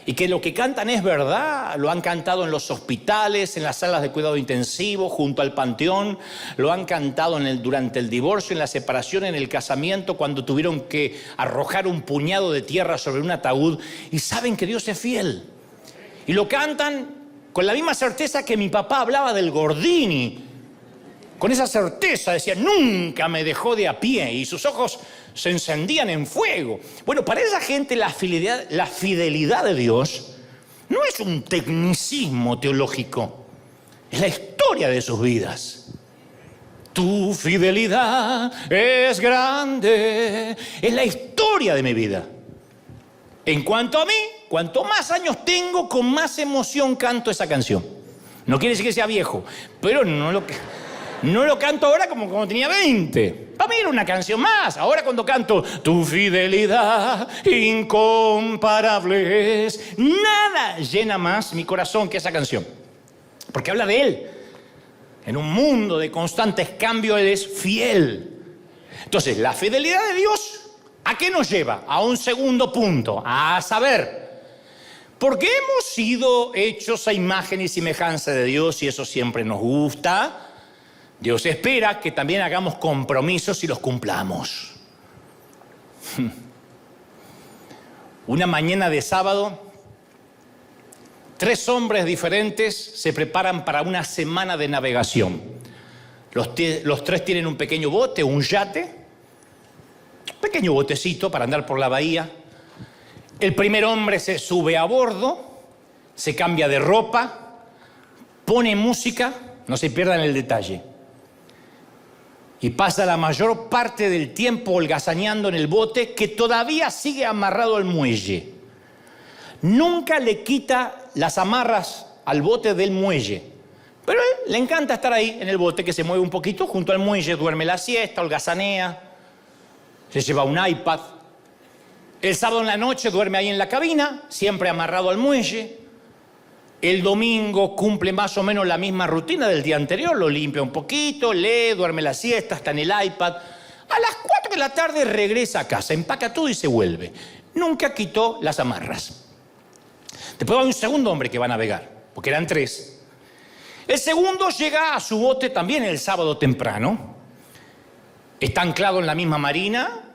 y que lo que cantan es verdad. Lo han cantado en los hospitales, en las salas de cuidado intensivo, junto al panteón. Lo han cantado durante el divorcio, en la separación, en el casamiento, cuando tuvieron que arrojar un puñado de tierra sobre un ataúd. Y saben que Dios es fiel. Y lo cantan con la misma certeza que mi papá hablaba del Gordini. Con esa certeza decía, nunca me dejó de a pie, y sus ojos se encendían en fuego. Bueno, para esa gente la fidelidad de Dios no es un tecnicismo teológico, es la historia de sus vidas. Tu fidelidad es grande, es la historia de mi vida. En cuanto a mí, cuanto más años tengo, con más emoción canto esa canción. No quiere decir que sea viejo, pero no lo canto ahora como cuando tenía 20. Para mí era una canción más. Ahora cuando canto tu fidelidad incomparable es, nada llena más mi corazón que esa canción. Porque habla de Él. En un mundo de constantes cambios, Él es fiel. Entonces, la fidelidad de Dios, ¿a qué nos lleva? A un segundo punto, a saber, porque hemos sido hechos a imagen y semejanza de Dios y eso siempre nos gusta. Dios espera que también hagamos compromisos y los cumplamos. Una mañana de sábado, 3 hombres diferentes se preparan para una semana de navegación. Los 3 tienen un pequeño bote, un yate, un pequeño botecito para andar por la bahía. El primer hombre se sube a bordo, se cambia de ropa, pone música, no se pierdan el detalle, y pasa la mayor parte del tiempo holgazaneando en el bote que todavía sigue amarrado al muelle. Nunca le quita las amarras al bote del muelle, pero a él le encanta estar ahí en el bote que se mueve un poquito junto al muelle, duerme la siesta, holgazanea, se lleva un iPad. El sábado en la noche duerme ahí en la cabina, siempre amarrado al muelle. El domingo cumple más o menos la misma rutina del día anterior, lo limpia un poquito, lee, duerme la siesta, está en el iPad. A las 4 de la tarde regresa a casa, empaca todo y se vuelve. Nunca quitó las amarras. Después hay un segundo hombre que va a navegar, porque eran 3. El segundo llega a su bote también el sábado temprano. Está anclado en la misma marina,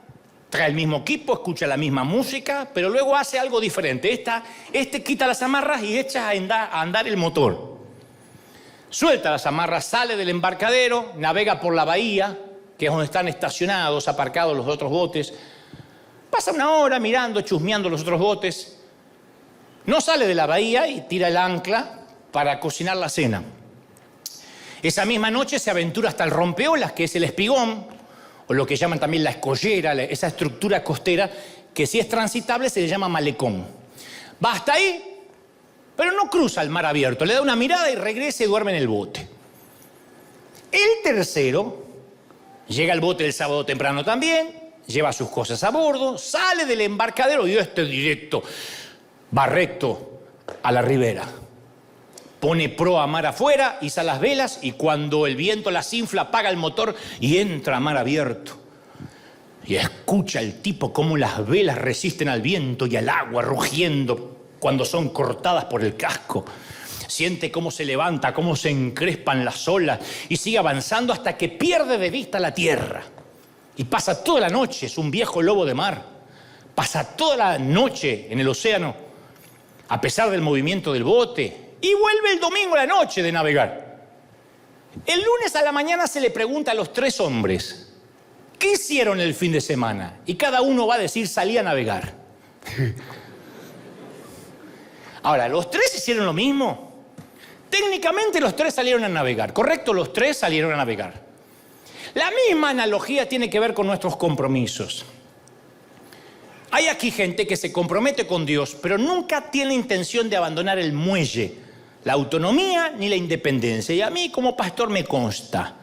trae el mismo equipo, escucha la misma música, pero luego hace algo diferente. Este quita las amarras y echa a andar el motor. Suelta las amarras, sale del embarcadero, navega por la bahía, que es donde están estacionados, aparcados los otros botes. Pasa una hora mirando, chusmeando los otros botes. No sale de la bahía y tira el ancla para cocinar la cena. Esa misma noche se aventura hasta el rompeolas, que es el espigón, o lo que llaman también la escollera, esa estructura costera, que si es transitable se le llama malecón. Va hasta ahí, pero no cruza el mar abierto, le da una mirada y regresa y duerme en el bote. El tercero llega al bote el sábado temprano también, lleva sus cosas a bordo, sale del embarcadero y directo, va recto a la ribera. Pone proa a mar afuera, iza las velas y cuando el viento las infla, apaga el motor y entra a mar abierto. Y escucha el tipo cómo las velas resisten al viento y al agua rugiendo cuando son cortadas por el casco. Siente cómo se levanta, cómo se encrespan las olas y sigue avanzando hasta que pierde de vista la tierra. Y pasa toda la noche, es un viejo lobo de mar. Pasa toda la noche en el océano, a pesar del movimiento del bote. Y vuelve el domingo a la noche de navegar. El lunes a la mañana se le pregunta a los 3 hombres, ¿qué hicieron el fin de semana? Y cada uno va a decir, salí a navegar. Ahora, ¿los 3 hicieron lo mismo? Técnicamente los 3 salieron a navegar, ¿correcto? Los 3 salieron a navegar. La misma analogía tiene que ver con nuestros compromisos. Hay aquí gente que se compromete con Dios, pero nunca tiene intención de abandonar el muelle, la autonomía ni la independencia. Y a mí como pastor me consta.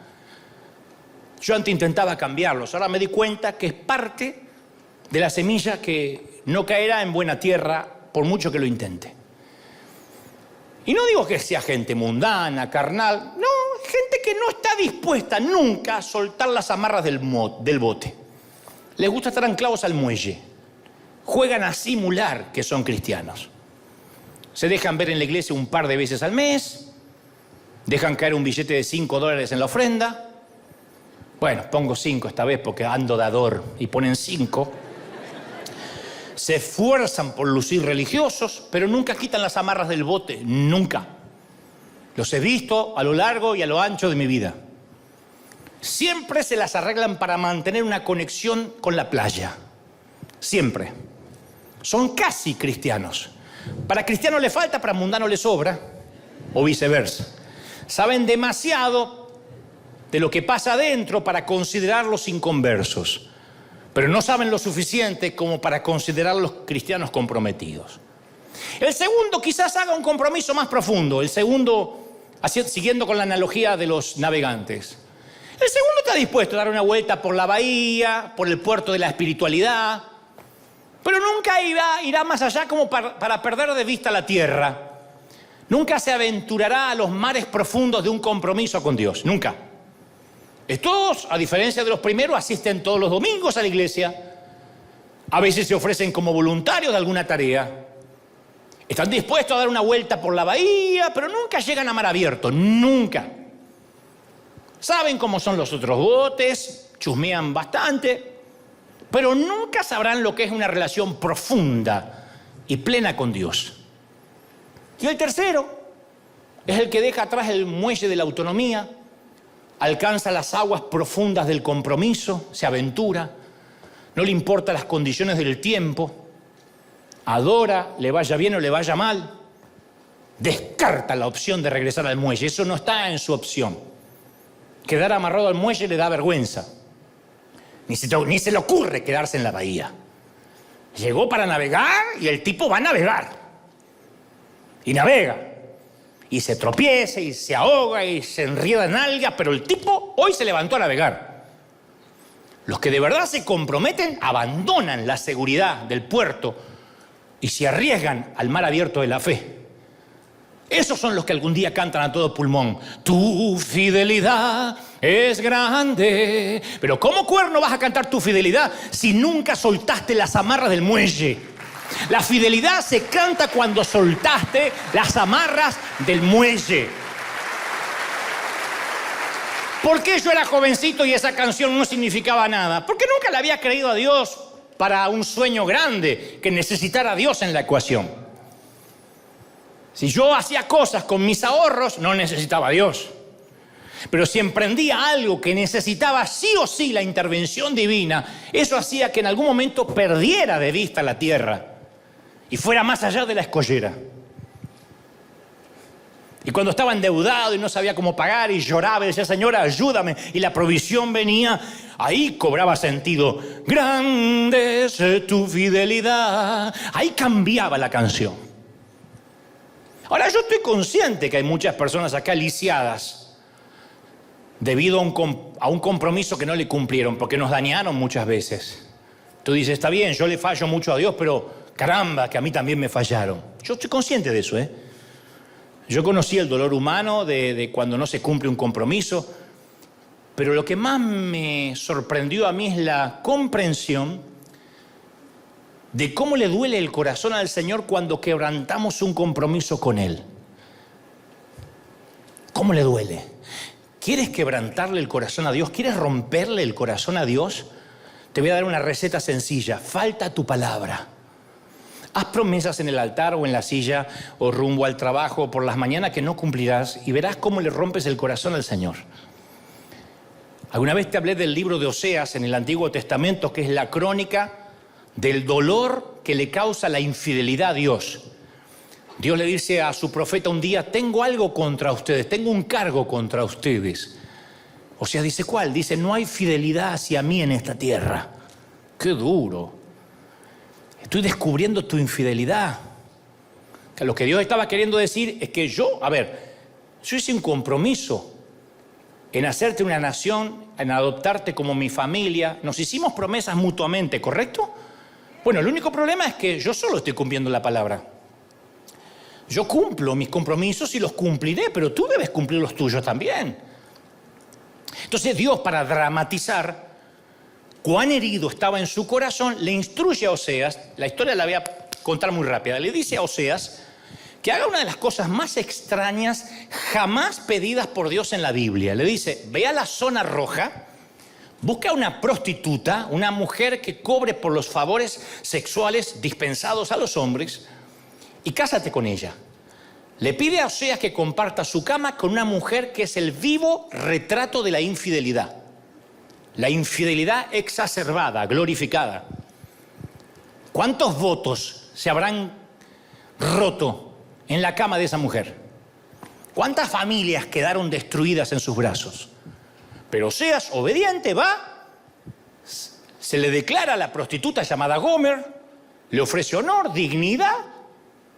Yo antes intentaba cambiarlos, ahora me di cuenta que es parte de la semilla que no caerá en buena tierra por mucho que lo intente. Y no digo que sea gente mundana, carnal, no, gente que no está dispuesta nunca a soltar las amarras del bote. Les gusta estar anclados al muelle. Juegan a simular que son cristianos. Se dejan ver en la iglesia un par de veces al mes, dejan caer un billete de $5 en la ofrenda. Bueno, pongo 5 esta vez porque ando dador, y ponen 5. Se esfuerzan por lucir religiosos, pero nunca quitan las amarras del bote, nunca. Los he visto a lo largo y a lo ancho de mi vida. Siempre se las arreglan para mantener una conexión con la playa. Siempre. Son casi cristianos. Para cristiano le falta, para mundano le sobra, o viceversa. Saben demasiado de lo que pasa adentro para considerarlos inconversos, pero no saben lo suficiente como para considerarlos cristianos comprometidos. El segundo quizás haga un compromiso más profundo. El segundo, siguiendo con la analogía de los navegantes. El segundo está dispuesto a dar una vuelta por la bahía, por el puerto de la espiritualidad, pero nunca irá más allá como para perder de vista la tierra. Nunca se aventurará a los mares profundos de un compromiso con Dios. Nunca. Estos, a diferencia de los primeros, asisten todos los domingos a la iglesia. A veces se ofrecen como voluntarios de alguna tarea. Están dispuestos a dar una vuelta por la bahía, pero nunca llegan a mar abierto. Nunca. Saben cómo son los otros botes, chusmean bastante, pero nunca sabrán lo que es una relación profunda y plena con Dios. Y el tercero es el que deja atrás el muelle de la autonomía, alcanza las aguas profundas del compromiso, se aventura, no le importan las condiciones del tiempo, adora, le vaya bien o le vaya mal, descarta la opción de regresar al muelle. Eso no está en su opción. Quedar amarrado al muelle le da vergüenza. Ni se le ocurre quedarse en la bahía. Llegó para navegar y el tipo va a navegar. Y navega. Y se tropieza y se ahoga y se enrieda en algas, pero el tipo hoy se levantó a navegar. Los que de verdad se comprometen abandonan la seguridad del puerto y se arriesgan al mar abierto de la fe. Esos son los que algún día cantan a todo pulmón: tu fidelidad es grande. Pero ¿cómo cuerno vas a cantar tu fidelidad si nunca soltaste las amarras del muelle? La fidelidad se canta cuando soltaste las amarras del muelle. ¿Por qué yo era jovencito y esa canción no significaba nada? Porque nunca le había creído a Dios para un sueño grande que necesitara a Dios en la ecuación. Si yo hacía cosas con mis ahorros, no necesitaba a Dios. Pero si emprendía algo que necesitaba sí o sí la intervención divina, eso hacía que en algún momento perdiera de vista la tierra y fuera más allá de la escollera. Y cuando estaba endeudado y no sabía cómo pagar y lloraba y decía: Señor, ayúdame, y la provisión venía, ahí cobraba sentido. Grande es tu fidelidad. Ahí cambiaba la canción. Ahora, yo estoy consciente que hay muchas personas acá lisiadas debido a un compromiso que no le cumplieron, porque nos dañaron muchas veces. Tú dices: está bien, yo le fallo mucho a Dios, pero caramba, que a mí también me fallaron. Yo estoy consciente de eso, Yo conocí el dolor humano de cuando no se cumple un compromiso, pero lo que más me sorprendió a mí es la comprensión de cómo le duele el corazón al Señor cuando quebrantamos un compromiso con Él. ¿Cómo le duele? ¿Quieres quebrantarle el corazón a Dios? ¿Quieres romperle el corazón a Dios? Te voy a dar una receta sencilla. Falta tu palabra. Haz promesas en el altar o en la silla o rumbo al trabajo por las mañanas que no cumplirás y verás cómo le rompes el corazón al Señor. Alguna vez te hablé del libro de Oseas en el Antiguo Testamento, que es la crónica del dolor que le causa la infidelidad a Dios. Dios le dice a su profeta un día: tengo algo contra ustedes, tengo un cargo contra ustedes. Oseas dice: ¿cuál? Dice: no hay fidelidad hacia mí en esta tierra. ¡Qué duro! Estoy descubriendo tu infidelidad. Que lo que Dios estaba queriendo decir es que yo hice un compromiso en hacerte una nación, en adoptarte como mi familia. Nos hicimos promesas mutuamente, ¿correcto? Bueno, el único problema es que yo solo estoy cumpliendo la palabra. Yo cumplo mis compromisos y los cumpliré, pero tú debes cumplir los tuyos también. Entonces Dios, para dramatizar cuán herido estaba en su corazón, le instruye a Oseas. La historia la voy a contar muy rápida. Le dice a Oseas que haga una de las cosas más extrañas jamás pedidas por Dios en la Biblia. Le dice, ve a la zona roja, busca a una prostituta, una mujer que cobre por los favores sexuales dispensados a los hombres, y cásate con ella. Le pide a Oseas que comparta su cama con una mujer que es el vivo retrato de la infidelidad. La infidelidad exacerbada, glorificada. ¿Cuántos votos se habrán roto en la cama de esa mujer? ¿Cuántas familias quedaron destruidas en sus brazos? Pero Oseas, obediente, va, se le declara a la prostituta llamada Gomer, le ofrece honor, dignidad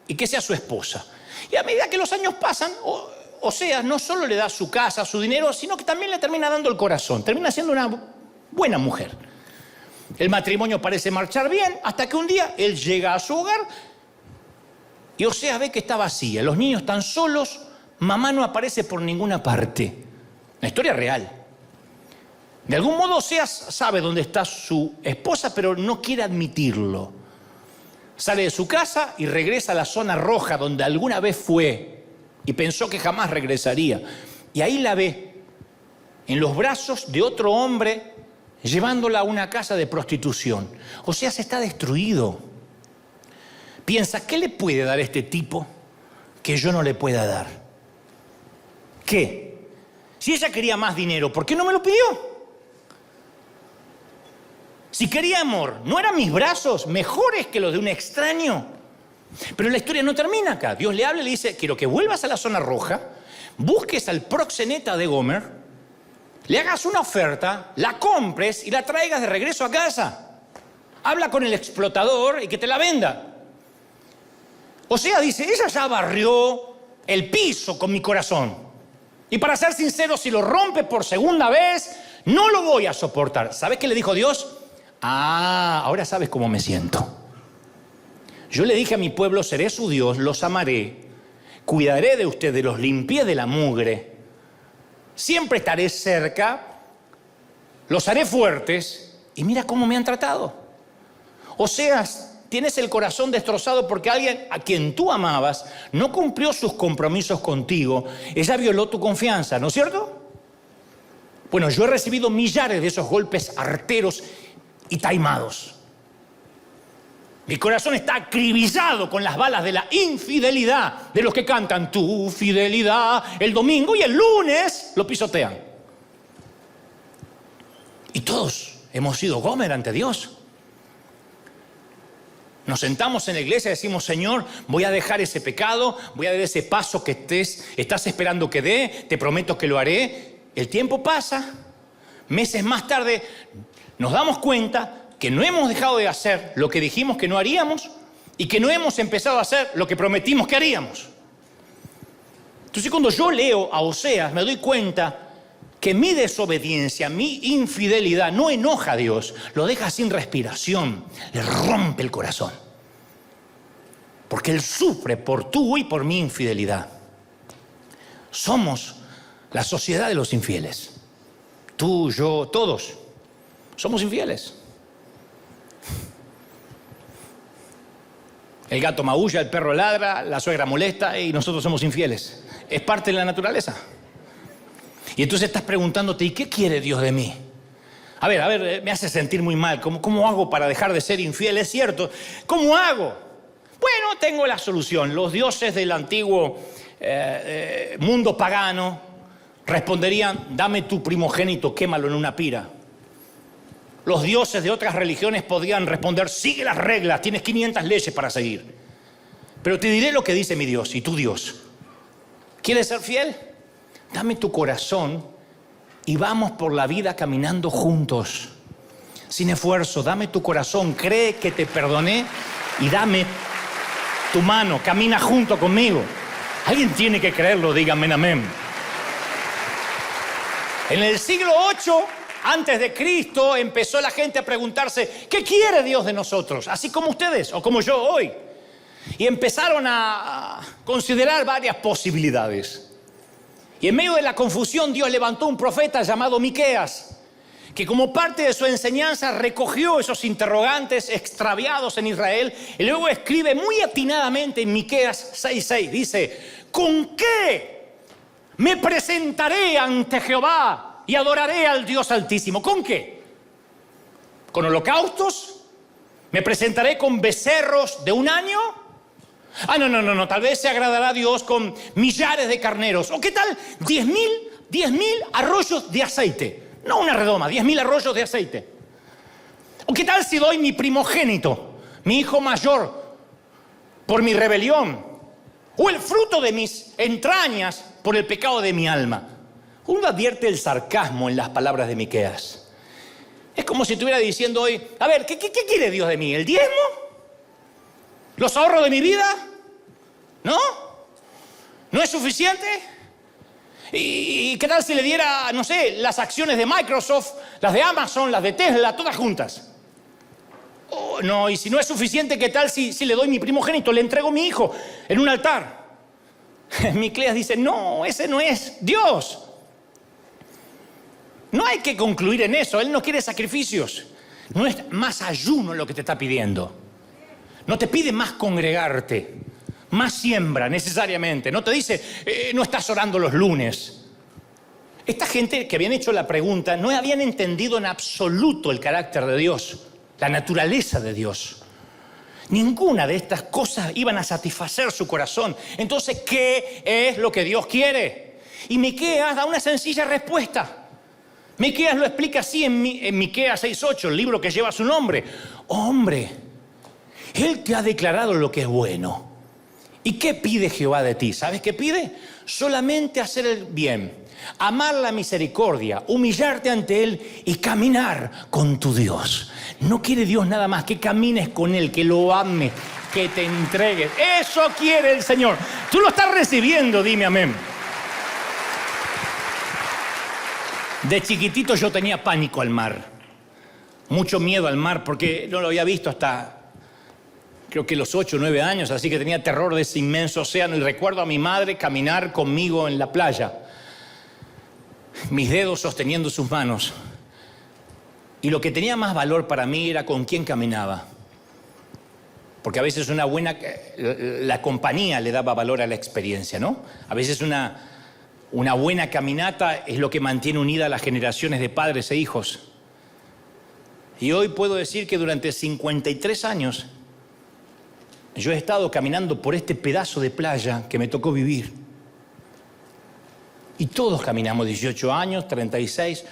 y que sea su esposa. Y a medida que los años pasan, Oseas no solo le da su casa, su dinero, sino que también le termina dando el corazón. Termina siendo una buena mujer. El matrimonio parece marchar bien hasta que un día él llega a su hogar y Oseas ve que está vacía. Los niños están solos, mamá no aparece por ninguna parte. La historia es real. De algún modo Oseas sabe dónde está su esposa, pero no quiere admitirlo. Sale de su casa y regresa a la zona roja donde alguna vez fue y pensó que jamás regresaría. Y ahí la ve en los brazos de otro hombre llevándola a una casa de prostitución. Oseas está destruido. Piensa, ¿qué le puede dar este tipo que yo no le pueda dar? ¿Qué? Si ella quería más dinero, ¿por qué no me lo pidió? Si quería amor, ¿no eran mis brazos mejores que los de un extraño? Pero la historia no termina acá. Dios le habla y le dice, quiero que vuelvas a la zona roja, busques al proxeneta de Gomer, le hagas una oferta, la compres y la traigas de regreso a casa. Habla con el explotador y que te la venda. Oseas dice, ella ya barrió el piso con mi corazón. Y para ser sincero, si lo rompe por segunda vez, no lo voy a soportar. ¿Sabes qué le dijo Dios? Ahora sabes cómo me siento. Yo le dije a mi pueblo, seré su Dios, los amaré, cuidaré de ustedes, los limpié de la mugre, siempre estaré cerca, los haré fuertes, y mira cómo me han tratado. Oseas, tienes el corazón destrozado porque alguien a quien tú amabas no cumplió sus compromisos contigo, ella violó tu confianza, ¿no es cierto? Bueno, yo he recibido millares de esos golpes arteros y taimados. Mi corazón está acribillado con las balas de la infidelidad de los que cantan tu fidelidad el domingo y el lunes lo pisotean. Y todos hemos sido Gomer ante Dios. Nos sentamos en la iglesia y decimos, Señor, voy a dejar ese pecado, voy a dar ese paso que estás esperando que dé, te prometo que lo haré. El tiempo pasa, meses más tarde nos damos cuenta que no hemos dejado de hacer lo que dijimos que no haríamos y que no hemos empezado a hacer lo que prometimos que haríamos. Entonces, cuando yo leo a Oseas, me doy cuenta que mi desobediencia, mi infidelidad no enoja a Dios, lo deja sin respiración, le rompe el corazón. Porque Él sufre por tu y por mi infidelidad. Somos la sociedad de los infieles. Tú, yo, todos somos infieles. El gato maulla, el perro ladra, la suegra molesta y nosotros somos infieles. Es parte de la naturaleza. Y entonces estás preguntándote, ¿y qué quiere Dios de mí? A ver, me hace sentir muy mal. ¿Cómo hago para dejar de ser infiel? Es cierto. ¿Cómo hago? Bueno, tengo la solución. Los dioses del antiguo mundo pagano responderían, dame tu primogénito, quémalo en una pira. Los dioses de otras religiones podrían responder, sigue las reglas, tienes 500 leyes para seguir. Pero te diré lo que dice mi Dios y tu Dios. ¿Quieres ser fiel? Dame tu corazón y vamos por la vida caminando juntos. Sin esfuerzo, dame tu corazón, cree que te perdoné y dame tu mano, camina junto conmigo. Alguien tiene que creerlo, díganme amén. En el siglo VIII, antes de Cristo, empezó la gente a preguntarse, ¿qué quiere Dios de nosotros? Así como ustedes o como yo hoy. Y empezaron a considerar varias posibilidades. Y en medio de la confusión, Dios levantó un profeta llamado Miqueas, que como parte de su enseñanza recogió esos interrogantes extraviados en Israel y luego escribe muy atinadamente en Miqueas 6:6. Dice, ¿con qué me presentaré ante Jehová y adoraré al Dios Altísimo? ¿Con qué? ¿Con holocaustos? ¿Me presentaré con becerros de un año? No, tal vez se agradará a Dios con millares de carneros. ¿O qué tal 10.000 arroyos de aceite? No una redoma, 10.000 arroyos de aceite. ¿O qué tal si doy mi primogénito, mi hijo mayor, por mi rebelión? ¿O el fruto de mis entrañas por el pecado de mi alma? Uno advierte el sarcasmo en las palabras de Miqueas. Es como si estuviera diciendo hoy, a ver, ¿qué quiere Dios de mí? ¿El diezmo? ¿Los ahorros de mi vida? ¿No? ¿No es suficiente? ¿Y qué tal si le diera, no sé, las acciones de Microsoft, las de Amazon, las de Tesla, todas juntas? Oh, no, y si no es suficiente, ¿qué tal si le doy mi primogénito, le entrego mi hijo en un altar? Miqueas dice, no, ese no es Dios. No hay que concluir en eso, Él no quiere sacrificios. No es más ayuno lo que te está pidiendo. No te pide más congregarte, más siembra necesariamente. No te dice, no estás orando los lunes. Esta gente que habían hecho la pregunta no habían entendido en absoluto el carácter de Dios, la naturaleza de Dios. Ninguna de estas cosas iban a satisfacer su corazón. Entonces, ¿qué es lo que Dios quiere? Y Miqueas da una sencilla respuesta. Miqueas lo explica así en Miqueas 6:8, el libro que lleva su nombre. Hombre, Él te ha declarado lo que es bueno. ¿Y qué pide Jehová de ti? ¿Sabes qué pide? Solamente hacer el bien, amar la misericordia, humillarte ante Él y caminar con tu Dios. No quiere Dios nada más que camines con Él, que lo ames, que te entregues. Eso quiere el Señor. Tú lo estás recibiendo, dime amén. De chiquitito yo tenía pánico al mar. Mucho miedo al mar porque no lo había visto hasta creo que los 8 o 9 años, así que tenía terror de ese inmenso océano y recuerdo a mi madre caminar conmigo en la playa, mis dedos sosteniendo sus manos. Y lo que tenía más valor para mí era con quién caminaba. Porque a veces la compañía le daba valor a la experiencia, ¿no? A veces una buena caminata es lo que mantiene unidas las generaciones de padres e hijos. Y hoy puedo decir que durante 53 años yo he estado caminando por este pedazo de playa que me tocó vivir. Y todos caminamos 18 años, 36,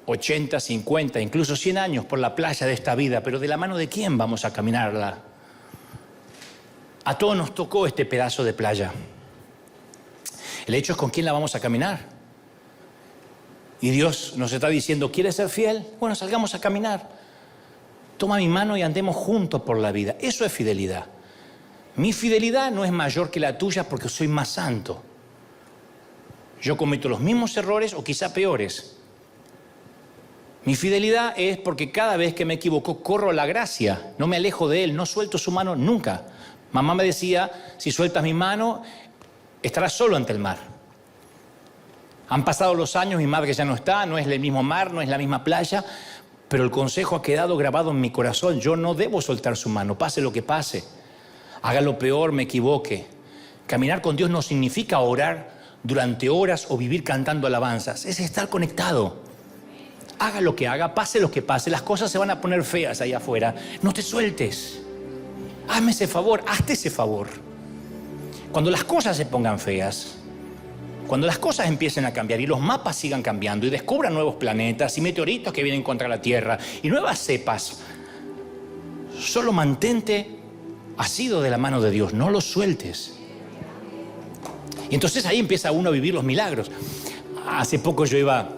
80, 50, incluso 100 años por la playa de esta vida. Pero ¿de la mano de quién vamos a caminarla? A todos nos tocó este pedazo de playa. El hecho es con quién la vamos a caminar. Y Dios nos está diciendo, ¿quieres ser fiel? Bueno, salgamos a caminar. Toma mi mano y andemos juntos por la vida. Eso es fidelidad. Mi fidelidad no es mayor que la tuya porque soy más santo. Yo cometo los mismos errores o quizá peores. Mi fidelidad es porque cada vez que me equivoco corro a la gracia. No me alejo de Él, no suelto su mano nunca. Mamá me decía, si sueltas mi mano, estarás solo ante el mar. Han pasado los años, mi madre ya no está, no es el mismo mar, no es la misma playa, pero el consejo ha quedado grabado en mi corazón. Yo no debo soltar su mano, pase lo que pase. Haga lo peor, me equivoque. Caminar con Dios no significa orar durante horas o vivir cantando alabanzas. Es estar conectado. Haga lo que haga, pase lo que pase. Las cosas se van a poner feas ahí afuera. No te sueltes. Hazme ese favor, hazte ese favor. Cuando las cosas se pongan feas, cuando las cosas empiecen a cambiar y los mapas sigan cambiando y descubran nuevos planetas y meteoritos que vienen contra la Tierra y nuevas cepas, solo mantente asido de la mano de Dios, no lo sueltes. Y entonces ahí empieza uno a vivir los milagros. Hace poco yo iba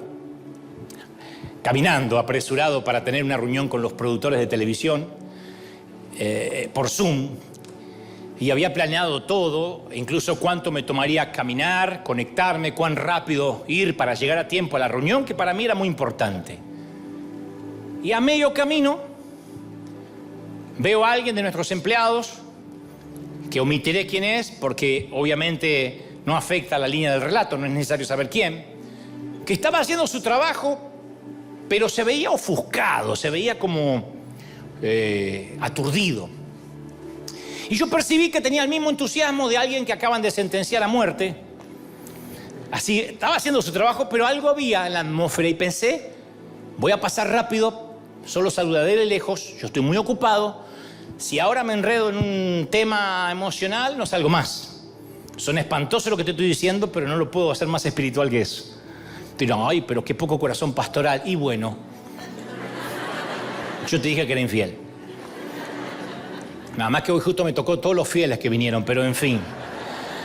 caminando, apresurado para tener una reunión con los productores de televisión por Zoom. Y había planeado todo, incluso cuánto me tomaría caminar, conectarme, cuán rápido ir para llegar a tiempo a la reunión, que para mí era muy importante. Y a medio camino veo a alguien de nuestros empleados, que omitiré quién es, porque obviamente no afecta a la línea del relato, no es necesario saber quién, que estaba haciendo su trabajo pero se veía ofuscado, se veía como aturdido. Y yo percibí que tenía el mismo entusiasmo de alguien que acaban de sentenciar a muerte. Así, estaba haciendo su trabajo, pero algo había en la atmósfera y pensé, voy a pasar rápido, solo saludaré de lejos, yo estoy muy ocupado. Si ahora me enredo en un tema emocional, no salgo más. Son espantosos lo que te estoy diciendo, pero no lo puedo hacer más espiritual que eso. Dirán, ay, pero qué poco corazón pastoral. Y bueno, yo te dije que era infiel. Nada más que hoy justo me tocó todos los fieles que vinieron, pero en fin.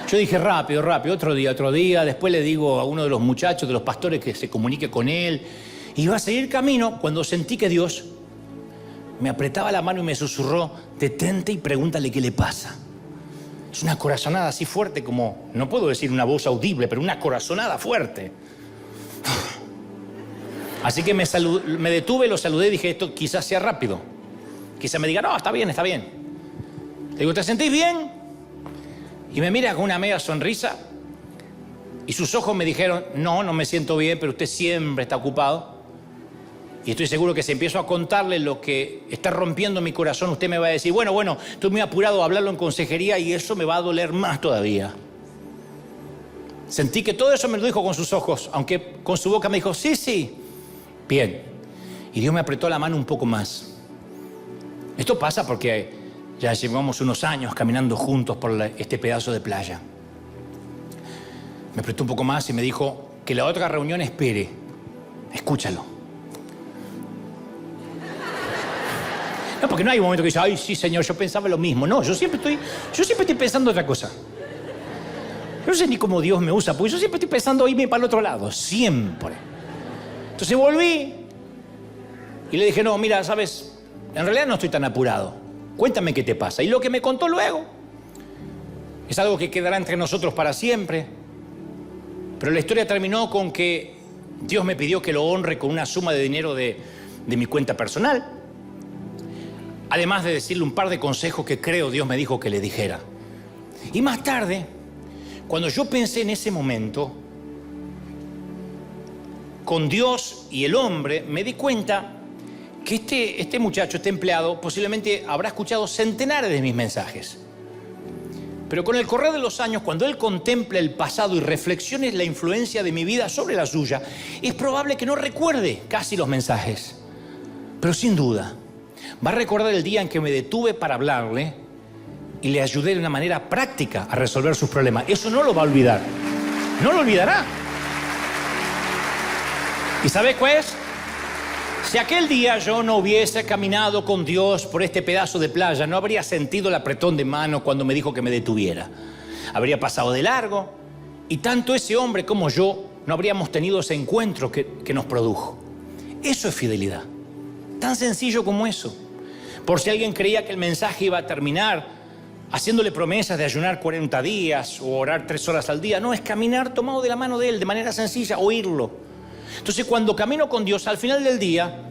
Yo dije rápido, otro día. Después le digo a uno de los muchachos, de los pastores, que se comunique con él. Y iba a seguir camino cuando sentí que Dios me apretaba la mano y me susurró, detente y pregúntale qué le pasa. Es una corazonada así fuerte como, no puedo decir una voz audible, pero una corazonada fuerte. Así que me detuve, lo saludé y dije, esto quizás sea rápido. Quizás me diga, no, está bien. Le digo, ¿te sentís bien? Y me mira con una media sonrisa y sus ojos me dijeron, no me siento bien, pero usted siempre está ocupado. Y estoy seguro que si empiezo a contarle lo que está rompiendo mi corazón, usted me va a decir, bueno, estoy muy apurado a hablarlo en consejería y eso me va a doler más todavía. Sentí que todo eso me lo dijo con sus ojos, aunque con su boca me dijo, sí, bien. Y Dios me apretó la mano un poco más. Esto pasa porque ya llevamos unos años caminando juntos por este pedazo de playa. Me apretó un poco más y me dijo que la otra reunión espere. Escúchalo. No, porque no hay un momento que dice, ay, sí, señor, yo pensaba lo mismo. No, yo siempre estoy pensando otra cosa. Yo no sé ni cómo Dios me usa, porque yo siempre estoy pensando irme para el otro lado, siempre. Entonces volví y le dije, no, mira, sabes, en realidad no estoy tan apurado. Cuéntame qué te pasa. Y lo que me contó luego es algo que quedará entre nosotros para siempre. Pero la historia terminó con que Dios me pidió que lo honre con una suma de dinero de mi cuenta personal. Además de decirle un par de consejos que creo Dios me dijo que le dijera. Y más tarde, cuando yo pensé en ese momento, con Dios y el hombre, me di cuenta que este muchacho, este empleado, posiblemente habrá escuchado centenares de mis mensajes. Pero con el correr de los años, cuando él contempla el pasado y reflexione la influencia de mi vida sobre la suya, es probable que no recuerde casi los mensajes. Pero sin duda, va a recordar el día en que me detuve para hablarle y le ayudé de una manera práctica a resolver sus problemas. Eso no lo va a olvidar. No lo olvidará. ¿Y sabe qué es? Si aquel día yo no hubiese caminado con Dios por este pedazo de playa, no habría sentido el apretón de mano cuando me dijo que me detuviera. Habría pasado de largo y tanto ese hombre como yo no habríamos tenido ese encuentro que nos produjo. Eso es fidelidad. Tan sencillo como eso. Por si alguien creía que el mensaje iba a terminar haciéndole promesas de ayunar 40 días o orar 3 horas al día. No, es caminar tomado de la mano de Él, de manera sencilla, oírlo. Entonces, cuando camino con Dios, al final del día,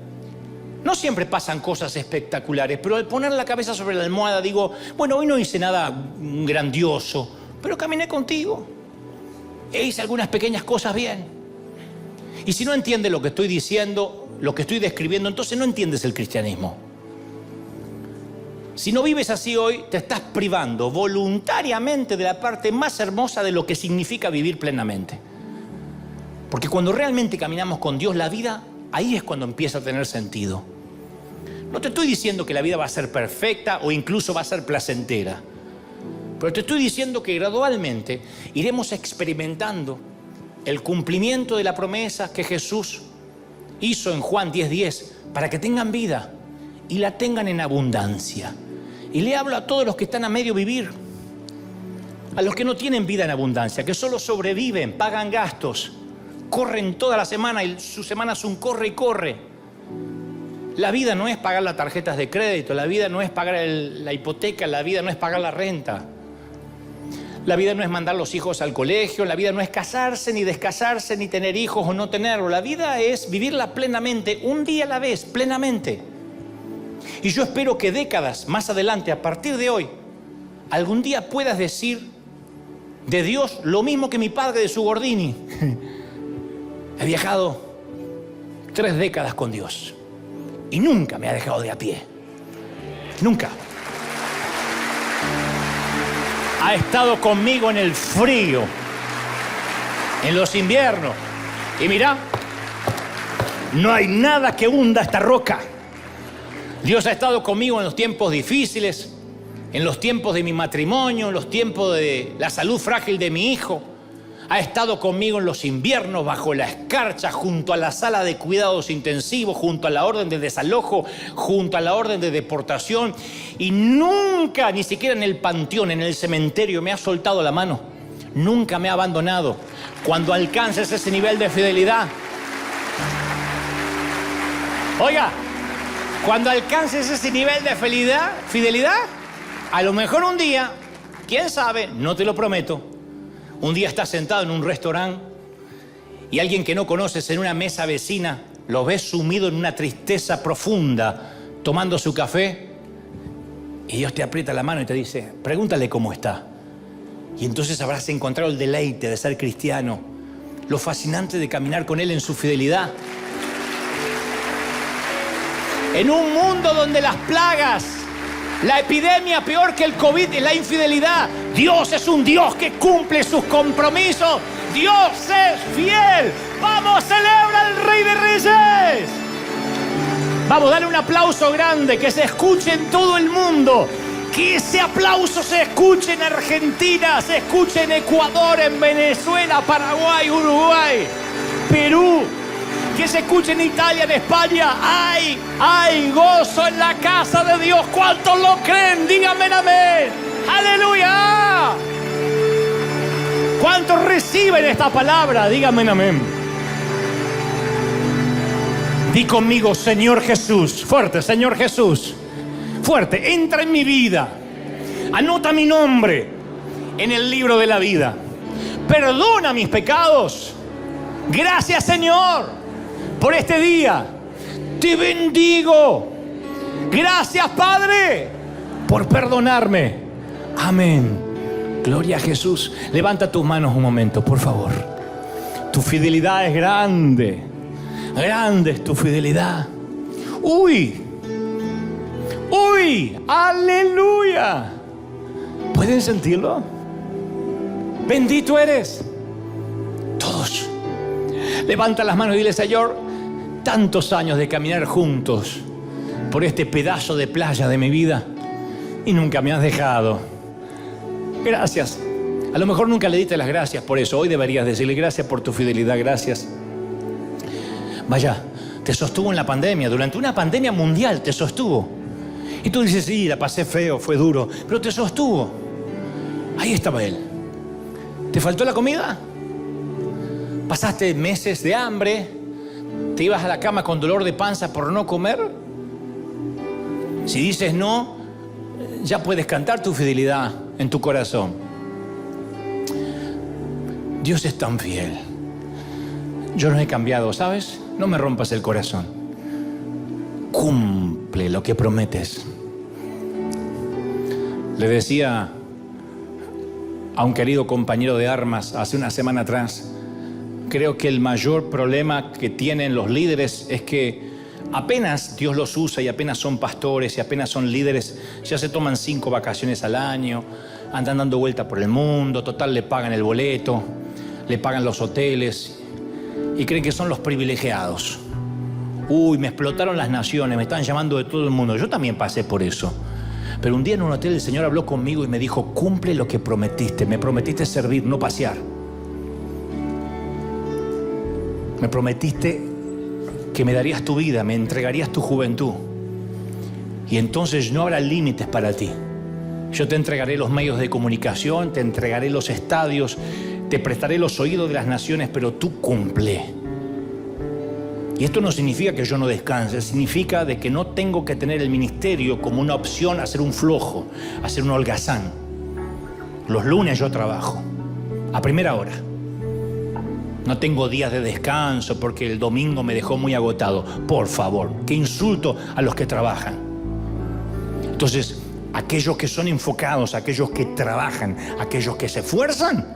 no siempre pasan cosas espectaculares, pero al poner la cabeza sobre la almohada digo, bueno, hoy no hice nada grandioso, pero caminé contigo e hice algunas pequeñas cosas bien. Y si no entiendes lo que estoy diciendo, lo que estoy describiendo, entonces no entiendes el cristianismo. Si no vives así hoy, te estás privando voluntariamente de la parte más hermosa de lo que significa vivir plenamente. Porque cuando realmente caminamos con Dios, la vida, ahí es cuando empieza a tener sentido. No te estoy diciendo que la vida va a ser perfecta o incluso va a ser placentera. Pero te estoy diciendo que gradualmente iremos experimentando el cumplimiento de la promesa que Jesús hizo en Juan 10:10 para que tengan vida y la tengan en abundancia. Y le hablo a todos los que están a medio vivir, a los que no tienen vida en abundancia, que solo sobreviven, pagan gastos, corren toda la semana y su semana es un corre y corre. La vida no es pagar las tarjetas de crédito, la vida no es pagar la hipoteca, la vida no es pagar la renta. La vida no es mandar los hijos al colegio, la vida no es casarse, ni descasarse, ni tener hijos o no tenerlo. La vida es vivirla plenamente, un día a la vez, plenamente. Y yo espero que décadas más adelante, a partir de hoy, algún día puedas decir de Dios lo mismo que mi padre de su Gordini. He viajado 3 décadas con Dios y nunca me ha dejado de a pie. Nunca. Ha estado conmigo en el frío, en los inviernos. Y mirá, no hay nada que hunda esta roca. Dios ha estado conmigo en los tiempos difíciles, en los tiempos de mi matrimonio, en los tiempos de la salud frágil de mi hijo. Ha estado conmigo en los inviernos, bajo la escarcha, junto a la sala de cuidados intensivos, junto a la orden de desalojo, junto a la orden de deportación. Y nunca, ni siquiera en el panteón, en el cementerio, me ha soltado la mano. Nunca me ha abandonado. Cuando alcances ese nivel de fidelidad, oiga, cuando alcances ese nivel de fidelidad, a lo mejor un día, quién sabe, no te lo prometo, un día estás sentado en un restaurante y alguien que no conoces en una mesa vecina lo ves sumido en una tristeza profunda, tomando su café, y Dios te aprieta la mano y te dice, pregúntale cómo está. Y entonces habrás encontrado el deleite de ser cristiano, lo fascinante de caminar con Él en su fidelidad. En un mundo donde las plagas, la epidemia peor que el COVID es la infidelidad, Dios es un Dios que cumple sus compromisos. Dios es fiel. ¡Vamos, celebra al Rey de Reyes! Vamos, dale un aplauso grande, que se escuche en todo el mundo. Que ese aplauso se escuche en Argentina, se escuche en Ecuador, en Venezuela, Paraguay, Uruguay, Perú. Que se escuche en Italia, en España. ¡Hay gozo en la casa de Dios! ¿Cuántos lo creen? Díganme amén. ¡Aleluya! ¿Cuántos reciben esta palabra? Díganme amén. Di conmigo, Señor Jesús. Fuerte, Señor Jesús. Fuerte, entra en mi vida. Anota mi nombre en el libro de la vida. Perdona mis pecados. Gracias, Señor, por este día. Te bendigo. Gracias, Padre, por perdonarme. Amén. Gloria a Jesús. Levanta tus manos un momento, por favor. Tu fidelidad es grande. Grande es tu fidelidad. ¡Uy! ¡Aleluya! ¿Pueden sentirlo? Bendito eres. Todos. Levanta las manos y dile, Señor, tantos años de caminar juntos por este pedazo de playa de mi vida y nunca me has dejado. Gracias. A lo mejor nunca le diste las gracias por eso. Hoy deberías decirle gracias por tu fidelidad. Gracias. Vaya, te sostuvo en la pandemia. Durante una pandemia mundial te sostuvo. Y tú dices, sí, la pasé feo, fue duro, pero te sostuvo. Ahí estaba Él. ¿Te faltó la comida? ¿Pasaste meses de hambre? ¿Te ibas a la cama con dolor de panza por no comer? Si dices no, ya puedes cantar tu fidelidad en tu corazón. Dios es tan fiel. Yo no he cambiado, ¿sabes? No me rompas el corazón. Cumple lo que prometes. Le decía a un querido compañero de armas hace una semana atrás, creo que el mayor problema que tienen los líderes es que apenas Dios los usa y apenas son pastores y apenas son líderes, ya se toman 5 vacaciones al año, andan dando vuelta por el mundo, total le pagan el boleto, le pagan los hoteles y creen que son los privilegiados. Uy, me explotaron las naciones, me están llamando de todo el mundo. Yo también pasé por eso. Pero un día en un hotel el Señor habló conmigo y me dijo, cumple lo que prometiste. Me prometiste servir, no pasear. Me prometiste que me darías tu vida, me entregarías tu juventud. Y entonces no habrá límites para ti. Yo te entregaré los medios de comunicación, te entregaré los estadios, te prestaré los oídos de las naciones, pero tú cumple. Y esto no significa que yo no descanse, significa de que no tengo que tener el ministerio como una opción a ser un flojo, a ser un holgazán. Los lunes yo trabajo, a primera hora. No tengo días de descanso porque el domingo me dejó muy agotado. Por favor, qué insulto a los que trabajan. Entonces, aquellos que son enfocados, aquellos que trabajan, aquellos que se esfuerzan,